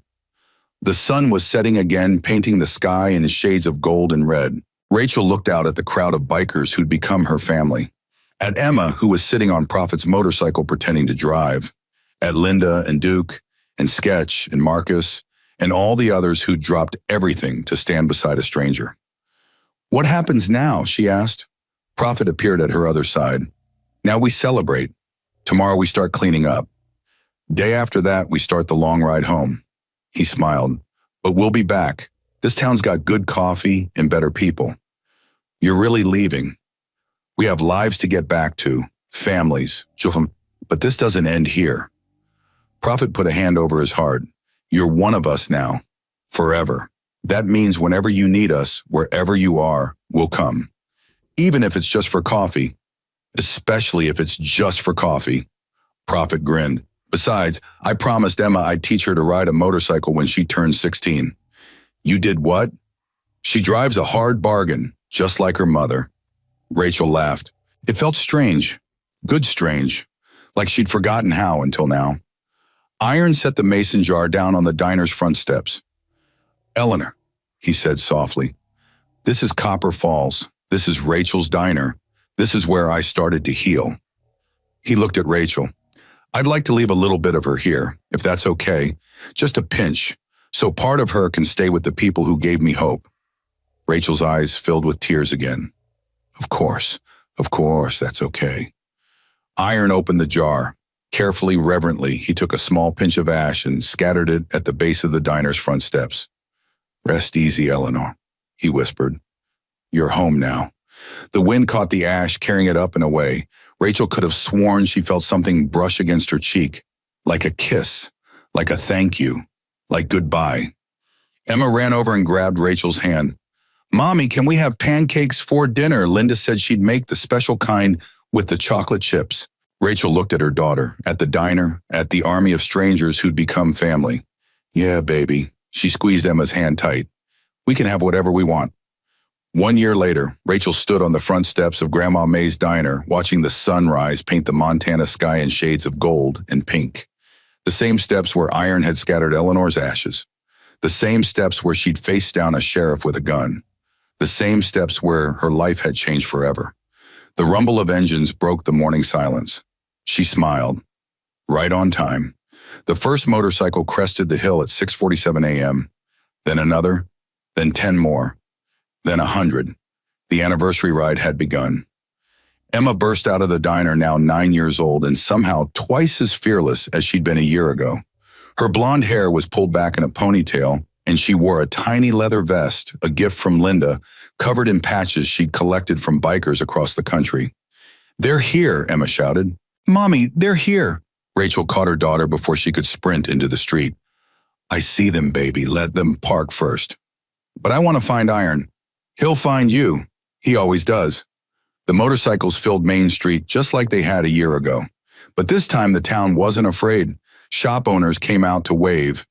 The sun was setting again, painting the sky in shades of gold and red. Rachel looked out at the crowd of bikers who'd become her family. At Emma, who was sitting on Prophet's motorcycle pretending to drive. At Linda and Duke and Sketch and Marcus and all the others who'd dropped everything to stand beside a stranger. "What happens now?" she asked. Prophet appeared at her other side. "Now we celebrate. Tomorrow we start cleaning up. Day after that, we start the long ride home." He smiled. "But we'll be back. This town's got good coffee and better people." "You're really leaving." "We have lives to get back to, families, but this doesn't end here." Prophet put a hand over his heart. "You're one of us now, forever. That means whenever you need us, wherever you are, we'll come. Even if it's just for coffee. Especially if it's just for coffee." Prophet grinned. "Besides, I promised Emma I'd teach her to ride a motorcycle when she turned 16. "You did what?" "She drives a hard bargain, just like her mother." Rachel laughed. It felt strange. Good strange. Like she'd forgotten how until now. Iron set the mason jar down on the diner's front steps. "Eleanor," he said softly, "this is Copper Falls. This is Rachel's diner. This is where I started to heal." He looked at Rachel. "I'd like to leave a little bit of her here, if that's okay. Just a pinch, so part of her can stay with the people who gave me hope." Rachel's eyes filled with tears again. Of course, that's okay." Iron opened the jar. Carefully, reverently, he took a small pinch of ash and scattered it at the base of the diner's front steps. "Rest easy, Eleanor," he whispered. "You're home now." The wind caught the ash, carrying it up and away. Rachel could have sworn she felt something brush against her cheek. Like a kiss, like a thank you, like goodbye. Emma ran over and grabbed Rachel's hand. "Mommy, can we have pancakes for dinner? Linda said she'd make the special kind with the chocolate chips." Rachel looked at her daughter, at the diner, at the army of strangers who'd become family. "Yeah, baby." She squeezed Emma's hand tight. "We can have whatever we want." 1 year later, Rachel stood on the front steps of Grandma May's diner, watching the sunrise paint the Montana sky in shades of gold and pink. The same steps where Iron had scattered Eleanor's ashes. The same steps where she'd faced down a sheriff with a gun. The same steps where her life had changed forever. The rumble of engines broke the morning silence. She smiled. Right on time. The first motorcycle crested the hill at 6:47 a.m., then another, then 10 more, then 100. The anniversary ride had begun. Emma burst out of the diner, now 9 years old and somehow twice as fearless as she'd been a year ago. Her blonde hair was pulled back in a ponytail, and she wore a tiny leather vest, a gift from Linda, covered in patches she'd collected from bikers across the country. "They're here," Emma shouted. "Mommy, they're here." Rachel caught her daughter before she could sprint into the street. "I see them, baby. Let them park first." "But I want to find Iron." "He'll find you. He always does. The motorcycles filled Main Street just like they had a year ago. But this time the town wasn't afraid. Shop owners came out to wave.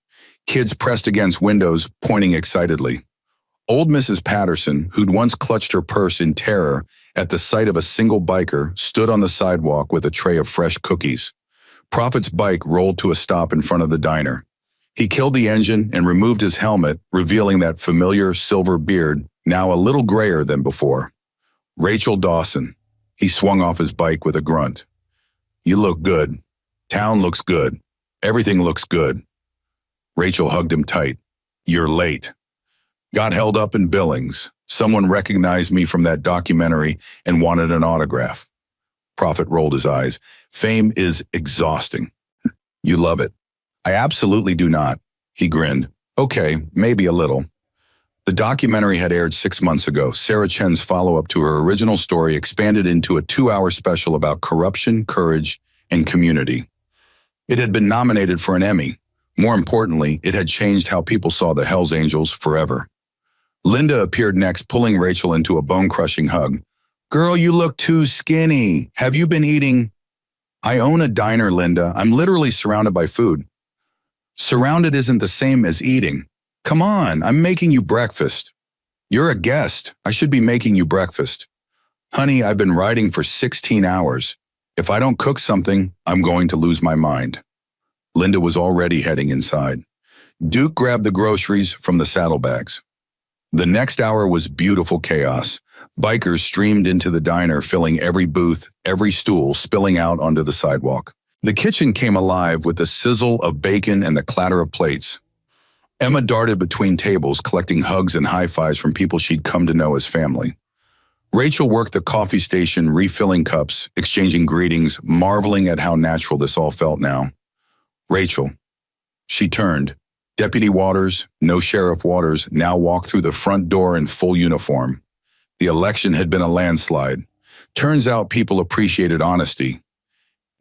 Kids pressed against windows, pointing excitedly. Old Mrs. Patterson, who'd once clutched her purse in terror at the sight of a single biker, stood on the sidewalk with a tray of fresh cookies. Prophet's bike rolled to a stop in front of the diner. He killed the engine and removed his helmet, revealing that familiar silver beard, now a little grayer than before. Rachel Dawson. He swung off his bike with a grunt. You look good. Town looks good. Everything looks good. Rachel hugged him tight. You're late. Got held up in Billings. Someone recognized me from that documentary and wanted an autograph. Prophet rolled his eyes. Fame is exhausting. You love it. I absolutely do not. He grinned. Okay, maybe a little. The documentary had aired 6 months ago. Sarah Chen's follow-up to her original story expanded into a 2-hour special about corruption, courage, and community. It had been nominated for an Emmy. More importantly, it had changed how people saw the Hells Angels forever. Linda appeared next, pulling Rachel into a bone-crushing hug. Girl, you look too skinny. Have you been eating? I own a diner, Linda. I'm literally surrounded by food. Surrounded isn't the same as eating. Come on, I'm making you breakfast. You're a guest. I should be making you breakfast. Honey, I've been riding for 16 hours. If I don't cook something, I'm going to lose my mind. Linda was already heading inside. Duke grabbed the groceries from the saddlebags. The next hour was beautiful chaos. Bikers streamed into the diner, filling every booth, every stool, spilling out onto the sidewalk. The kitchen came alive with the sizzle of bacon and the clatter of plates. Emma darted between tables, collecting hugs and high-fives from people she'd come to know as family. Rachel worked the coffee station, refilling cups, exchanging greetings, marveling at how natural this all felt now. Rachel. She turned. Deputy Waters, no Sheriff Waters, now walked through the front door in full uniform. The election had been a landslide. Turns out people appreciated honesty.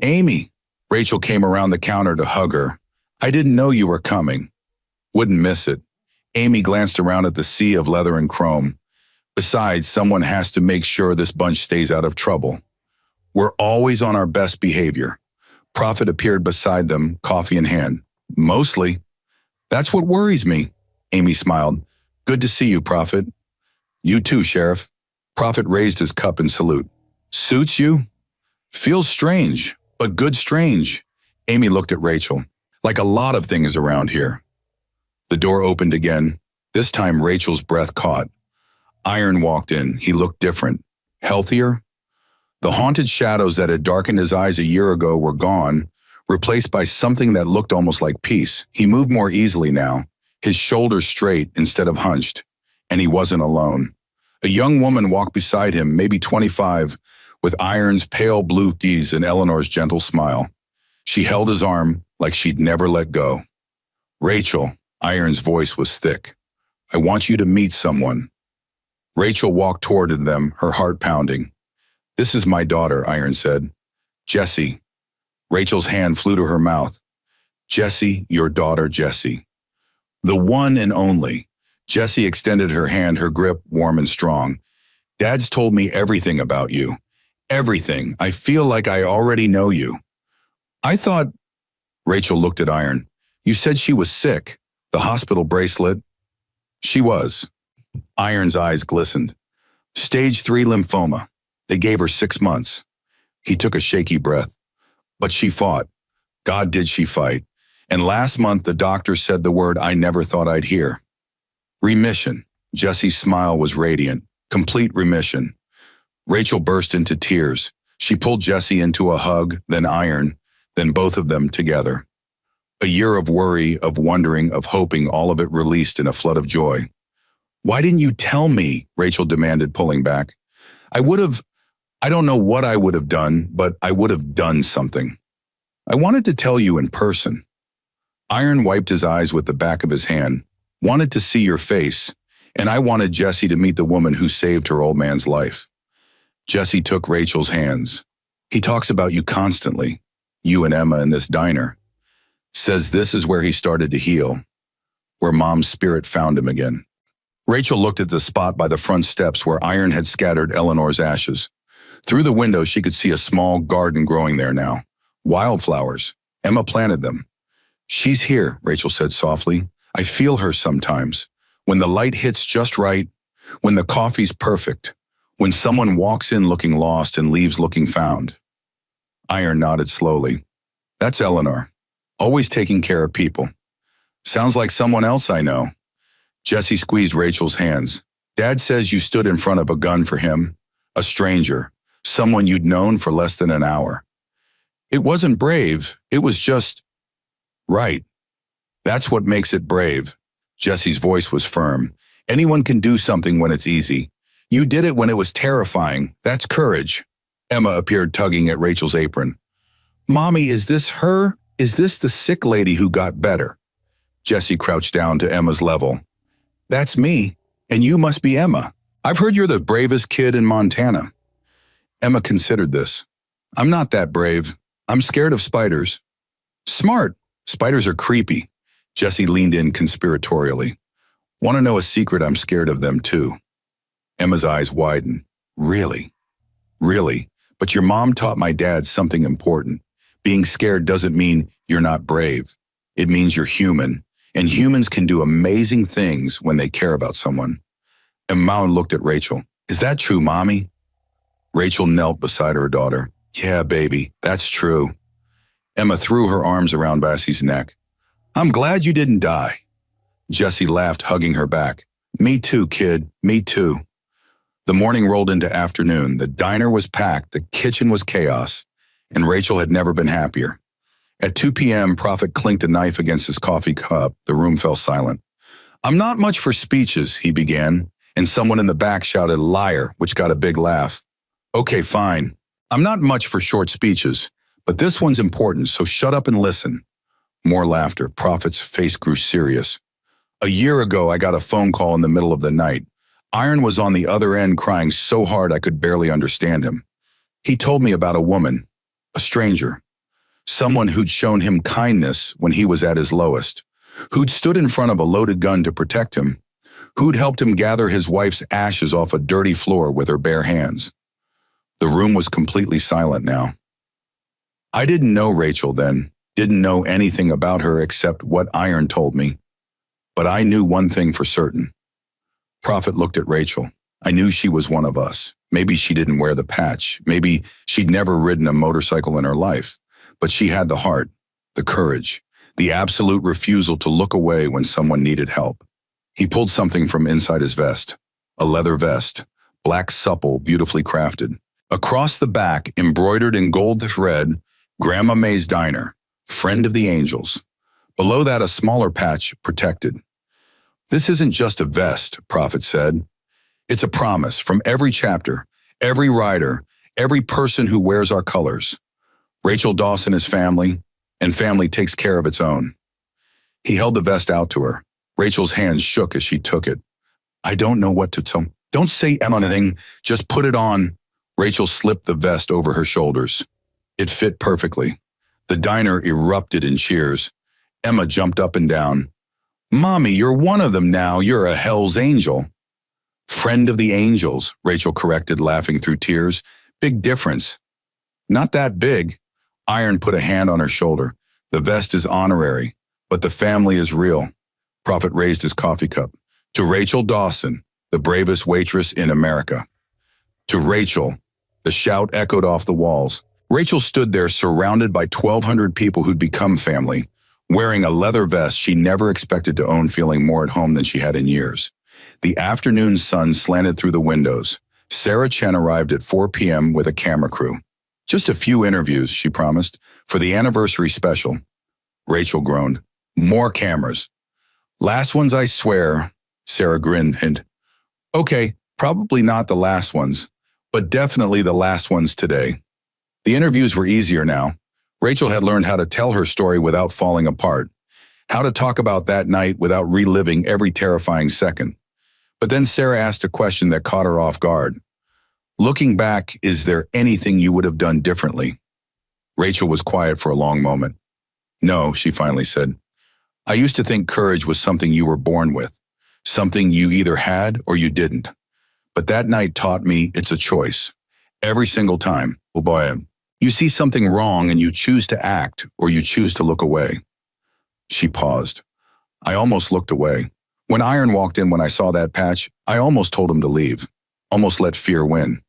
Amy. Rachel came around the counter to hug her. I didn't know you were coming. Wouldn't miss it. Amy glanced around at the sea of leather and chrome. Besides, someone has to make sure this bunch stays out of trouble. We're always on our best behavior. Prophet appeared beside them, coffee in hand. Mostly. That's what worries me. Amy smiled. Good to see you, Prophet. You too, Sheriff. Prophet raised his cup in salute. Suits you? Feels strange, but good strange. Amy looked at Rachel. Like a lot of things around here. The door opened again. This time Rachel's breath caught. Iron walked in. He looked different. Healthier? The haunted shadows that had darkened his eyes a year ago were gone, replaced by something that looked almost like peace. He moved more easily now, his shoulders straight instead of hunched, and he wasn't alone. A young woman walked beside him, maybe 25, with Iron's pale blue eyes and Eleanor's gentle smile. She held his arm like she'd never let go. Rachel, Iron's voice was thick. I want you to meet someone. Rachel walked toward them, her heart pounding. This is my daughter, Iron said. Jessie. Rachel's hand flew to her mouth. Jessie, your daughter, Jessie. The one and only. Jessie extended her hand, her grip warm and strong. Dad's told me everything about you. Everything. I feel like I already know you. I thought... Rachel looked at Iron. You said she was sick. The hospital bracelet. She was. Iron's eyes glistened. Stage 3 lymphoma. They gave her 6 months. He took a shaky breath. But she fought. God did she fight. And last month the doctor said the word I never thought I'd hear. Remission. Jessie's smile was radiant. Complete remission. Rachel burst into tears. She pulled Jessie into a hug, then Iron, then both of them together. A year of worry, of wondering, of hoping, all of it released in a flood of joy. Why didn't you tell me? Rachel demanded, pulling back. I don't know what I would have done, but I would have done something. I wanted to tell you in person. Iron wiped his eyes with the back of his hand. Wanted to see your face, and I wanted Jessie to meet the woman who saved her old man's life. Jessie took Rachel's hands. He talks about you constantly, you and Emma in this diner. Says this is where he started to heal, where Mom's spirit found him again. Rachel looked at the spot by the front steps where Iron had scattered Eleanor's ashes. Through the window, she could see a small garden growing there now. Wildflowers. Emma planted them. "She's here," Rachel said softly. "I feel her sometimes. When the light hits just right, when the coffee's perfect, when someone walks in looking lost and leaves looking found." Iron nodded slowly. "That's Eleanor. Always taking care of people. Sounds like someone else I know." Jesse squeezed Rachel's hands. "Dad says you stood in front of a gun for him. A stranger. Someone you'd known for less than an hour. It wasn't brave. It was just right. That's what makes it brave." Jesse's voice was firm. "Anyone can do something when it's easy. You did it when it was terrifying. That's courage." Emma appeared tugging at Rachel's apron. "Mommy, is this her? Is this the sick lady who got better?" Jesse crouched down to Emma's level. "That's me, and you must be Emma. I've heard you're the bravest kid in Montana." Emma considered this. "I'm not that brave. I'm scared of spiders." "Smart. Spiders are creepy." Jesse leaned in conspiratorially. "Want to know a secret? I'm scared of them too." Emma's eyes widened. "Really? Really? But your mom taught my dad something important. Being scared doesn't mean you're not brave. It means you're human, and humans can do amazing things when they care about someone." Emma looked at Rachel. "Is that true, Mommy?" Rachel knelt beside her daughter. "Yeah, baby, that's true." Emma threw her arms around Bassie's neck. "I'm glad you didn't die." Jesse laughed, hugging her back. "Me too, kid, me too." The morning rolled into afternoon. The diner was packed, the kitchen was chaos, and Rachel had never been happier. At 2 p.m., Prophet clinked a knife against his coffee cup. The room fell silent. "I'm not much for speeches," he began, and someone in the back shouted, "Liar," which got a big laugh. "Okay, fine. I'm not much for short speeches, but this one's important, so shut up and listen." More laughter. Prophet's face grew serious. "A year ago, I got a phone call in the middle of the night. Iron was on the other end crying so hard I could barely understand him. He told me about a woman, a stranger, someone who'd shown him kindness when he was at his lowest, who'd stood in front of a loaded gun to protect him, who'd helped him gather his wife's ashes off a dirty floor with her bare hands." The room was completely silent now. I didn't know Rachel then, didn't know anything about her except what Iron told me. But I knew one thing for certain. Prophet looked at Rachel. I knew she was one of us. Maybe she didn't wear the patch. Maybe she'd never ridden a motorcycle in her life. But she had the heart, the courage, the absolute refusal to look away when someone needed help. He pulled something from inside his vest. A leather vest, black, supple, beautifully crafted. Across the back, embroidered in gold thread, Grandma May's Diner, Friend of the Angels. Below that, a smaller patch, Protected. "This isn't just a vest," Prophet said. "It's a promise from every chapter, every rider, every person who wears our colors. Rachel Dawson is family, and family takes care of its own." He held the vest out to her. Rachel's hands shook as she took it. "I don't know what to tell. Don't say anything, just put it on." Rachel slipped the vest over her shoulders. It fit perfectly. The diner erupted in cheers. Emma jumped up and down. "Mommy, you're one of them now. You're a Hell's Angel." "Friend of the Angels," Rachel corrected, laughing through tears. "Big difference." "Not that big." Iron put a hand on her shoulder. "The vest is honorary, but the family is real." Prophet raised his coffee cup. "To Rachel Dawson, the bravest waitress in America." "To Rachel." The shout echoed off the walls. Rachel stood there surrounded by 1,200 people who'd become family, wearing a leather vest she never expected to own, feeling more at home than she had in years. The afternoon sun slanted through the windows. Sarah Chen arrived at 4 p.m. with a camera crew. "Just a few interviews," she promised, "for the anniversary special." Rachel groaned. "More cameras." "Last ones, I swear." Sarah grinned. "Okay, probably not the last ones, but definitely the last ones today." The interviews were easier now. Rachel had learned how to tell her story without falling apart, how to talk about that night without reliving every terrifying second. But then Sarah asked a question that caught her off guard. "Looking back, is there anything you would have done differently?" Rachel was quiet for a long moment. "No," she finally said. "I used to think courage was something you were born with, something you either had or you didn't. But that night taught me it's a choice. Every single time, oh boy, you see something wrong and you choose to act or you choose to look away. She paused. I almost looked away. When Iron walked in when I saw that patch, I almost told him to leave. Almost let fear win.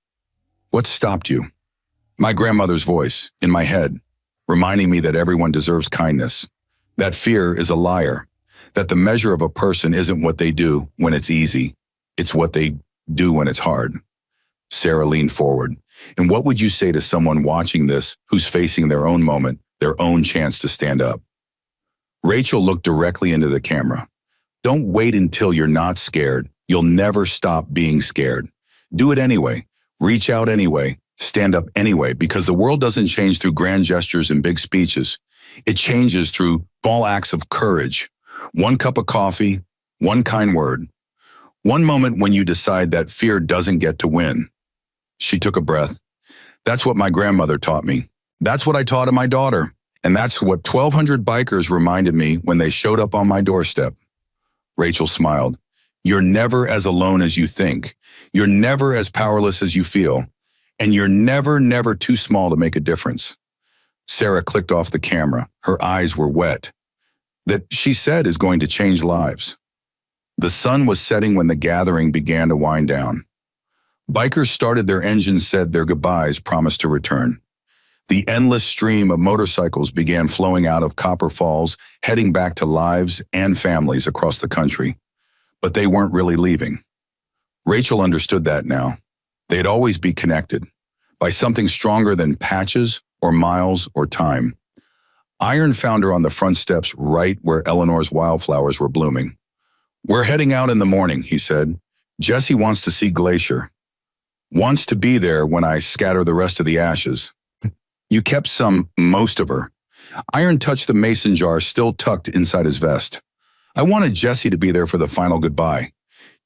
What stopped you? My grandmother's voice, in my head, reminding me that everyone deserves kindness. That fear is a liar. That the measure of a person isn't what they do when it's easy. It's what they do when it's hard. Sarah leaned forward. And what would you say to someone watching this who's facing their own moment, their own chance to stand up? Rachel looked directly into the camera. Don't wait until you're not scared. You'll never stop being scared. Do it anyway. Reach out anyway. Stand up anyway, because the world doesn't change through grand gestures and big speeches. It changes through small acts of courage. One cup of coffee, one kind word. One moment when you decide that fear doesn't get to win. She took a breath. That's what my grandmother taught me. That's what I taught to my daughter. And that's what 1,200 bikers reminded me when they showed up on my doorstep. Rachel smiled. You're never as alone as you think. You're never as powerless as you feel. And you're never too small to make a difference. Sarah clicked off the camera. Her eyes were wet. That, she said, is going to change lives. The sun was setting when the gathering began to wind down. Bikers started their engines, said their goodbyes, promised to return. The endless stream of motorcycles began flowing out of Copper Falls, heading back to lives and families across the country. But they weren't really leaving. Rachel understood that now. They'd always be connected by something stronger than patches or miles or time. Iron found her on the front steps right where Eleanor's wildflowers were blooming. We're heading out in the morning, he said. Jesse wants to see Glacier. Wants to be there when I scatter the rest of the ashes. You kept most of her. Iron touched the mason jar still tucked inside his vest. I wanted Jesse to be there for the final goodbye.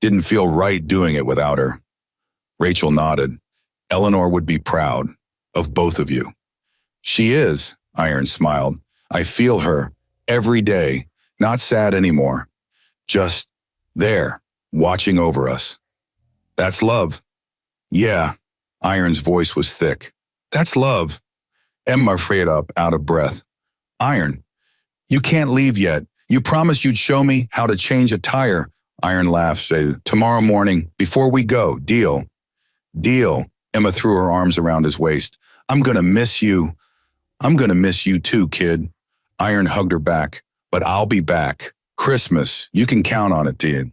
Didn't feel right doing it without her. Rachel nodded. Eleanor would be proud of both of you. She is, Iron smiled. I feel her every day, not sad anymore. Just there, watching over us. That's love. Yeah, Iron's voice was thick. That's love. Emma freed up, out of breath. Iron, you can't leave yet. You promised you'd show me how to change a tire. Iron laughed, said, tomorrow morning, before we go, deal? Deal. Emma threw her arms around his waist. I'm gonna miss you. I'm gonna miss you too, kid. Iron hugged her back. But I'll be back. Christmas, you can count on it, dear.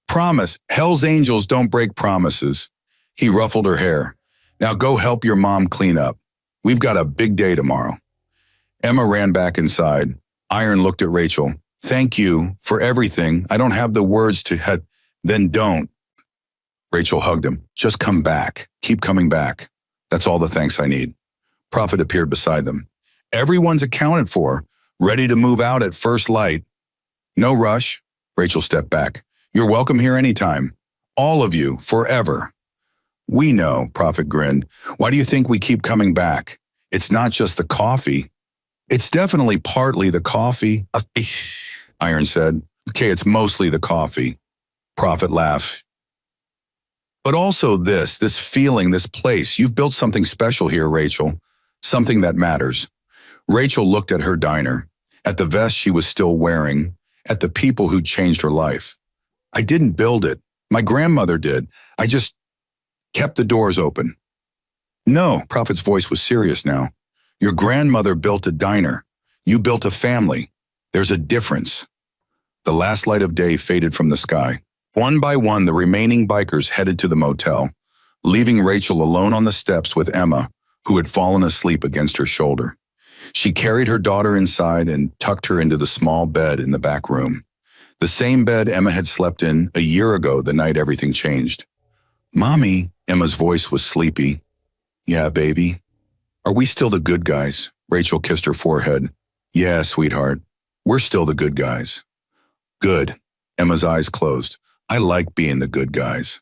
Promise. Hell's angels don't break promises. He ruffled her hair. Now go help your mom clean up. We've got a big day tomorrow. Emma ran back inside. Iron looked at Rachel. Thank you for everything. I don't have the words to then don't. Rachel hugged him. Just come back. Keep coming back. That's all the thanks I need. Prophet appeared beside them. Everyone's accounted for, ready to move out at first light. No rush. Rachel stepped back. You're welcome here anytime. All of you, forever. We know, Prophet grinned. Why do you think we keep coming back? It's not just the coffee. It's definitely partly the coffee, Iron said. Okay, it's mostly the coffee. Prophet laughed. But also this feeling, this place. You've built something special here, Rachel. Something that matters. Rachel looked at her diner, at the vest she was still wearing, at the people who'd changed her life. I didn't build it. My grandmother did. I just kept the doors open. No, Prophet's voice was serious now. Your grandmother built a diner. You built a family. There's a difference. The last light of day faded from the sky. One by one, the remaining bikers headed to the motel, leaving Rachel alone on the steps with Emma, who had fallen asleep against her shoulder. She carried her daughter inside and tucked her into the small bed in the back room. The same bed Emma had slept in a year ago, the night everything changed. Mommy, Emma's voice was sleepy. Yeah, baby. Are we still the good guys? Rachel kissed her forehead. Yeah, sweetheart. We're still the good guys. Good. Emma's eyes closed. I like being the good guys.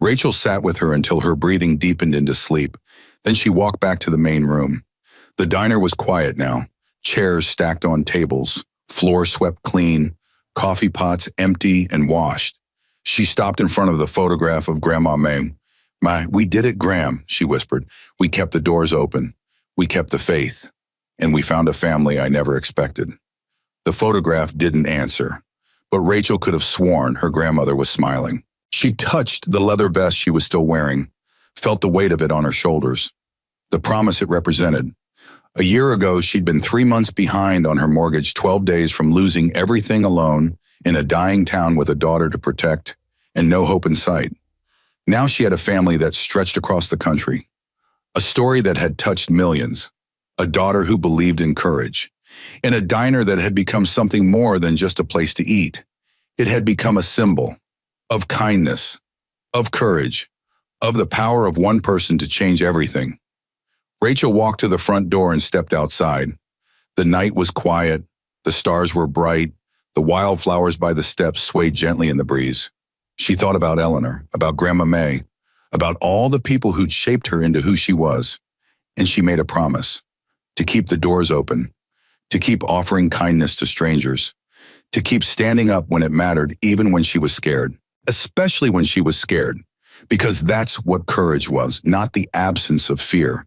Rachel sat with her until her breathing deepened into sleep. Then she walked back to the main room. The diner was quiet now. Chairs stacked on tables. Floor swept clean. coffee pots empty and washed. She stopped in front of the photograph of Grandma May. We did it, Graham, she whispered. We kept the doors open. We kept the faith. And we found a family I never expected. The photograph didn't answer, but Rachel could have sworn her grandmother was smiling. She touched the leather vest she was still wearing, felt the weight of it on her shoulders, the promise it represented. A year ago, she'd been 3 months behind on her mortgage, 12 days from losing everything alone in a dying town with a daughter to protect and no hope in sight. Now she had a family that stretched across the country, a story that had touched millions, a daughter who believed in courage, in a diner that had become something more than just a place to eat. It had become a symbol of kindness, of courage, of the power of one person to change everything. Rachel walked to the front door and stepped outside. The night was quiet, the stars were bright, the wildflowers by the steps swayed gently in the breeze. She thought about Eleanor, about Grandma May, about all the people who'd shaped her into who she was. And she made a promise to keep the doors open, to keep offering kindness to strangers, to keep standing up when it mattered, even when she was scared, especially when she was scared, because that's what courage was, not the absence of fear,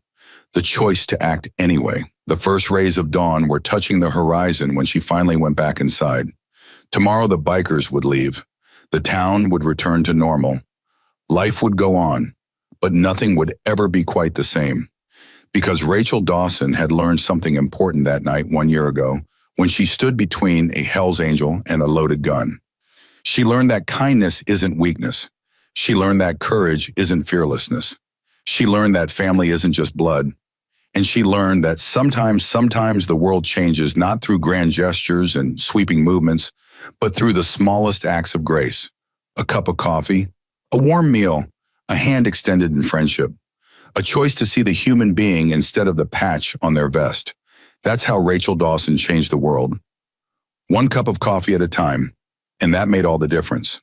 the choice to act anyway. The first rays of dawn were touching the horizon when she finally went back inside. Tomorrow the bikers would leave. The town would return to normal. Life would go on, but nothing would ever be quite the same. Because Rachel Dawson had learned something important that night 1 year ago when she stood between a Hell's Angel and a loaded gun. She learned that kindness isn't weakness. She learned that courage isn't fearlessness. She learned that family isn't just blood. And she learned that sometimes the world changes not through grand gestures and sweeping movements, but through the smallest acts of grace. A cup of coffee, a warm meal, a hand extended in friendship, a choice to see the human being instead of the patch on their vest. That's how Rachel Dawson changed the world. One cup of coffee at a time, and that made all the difference.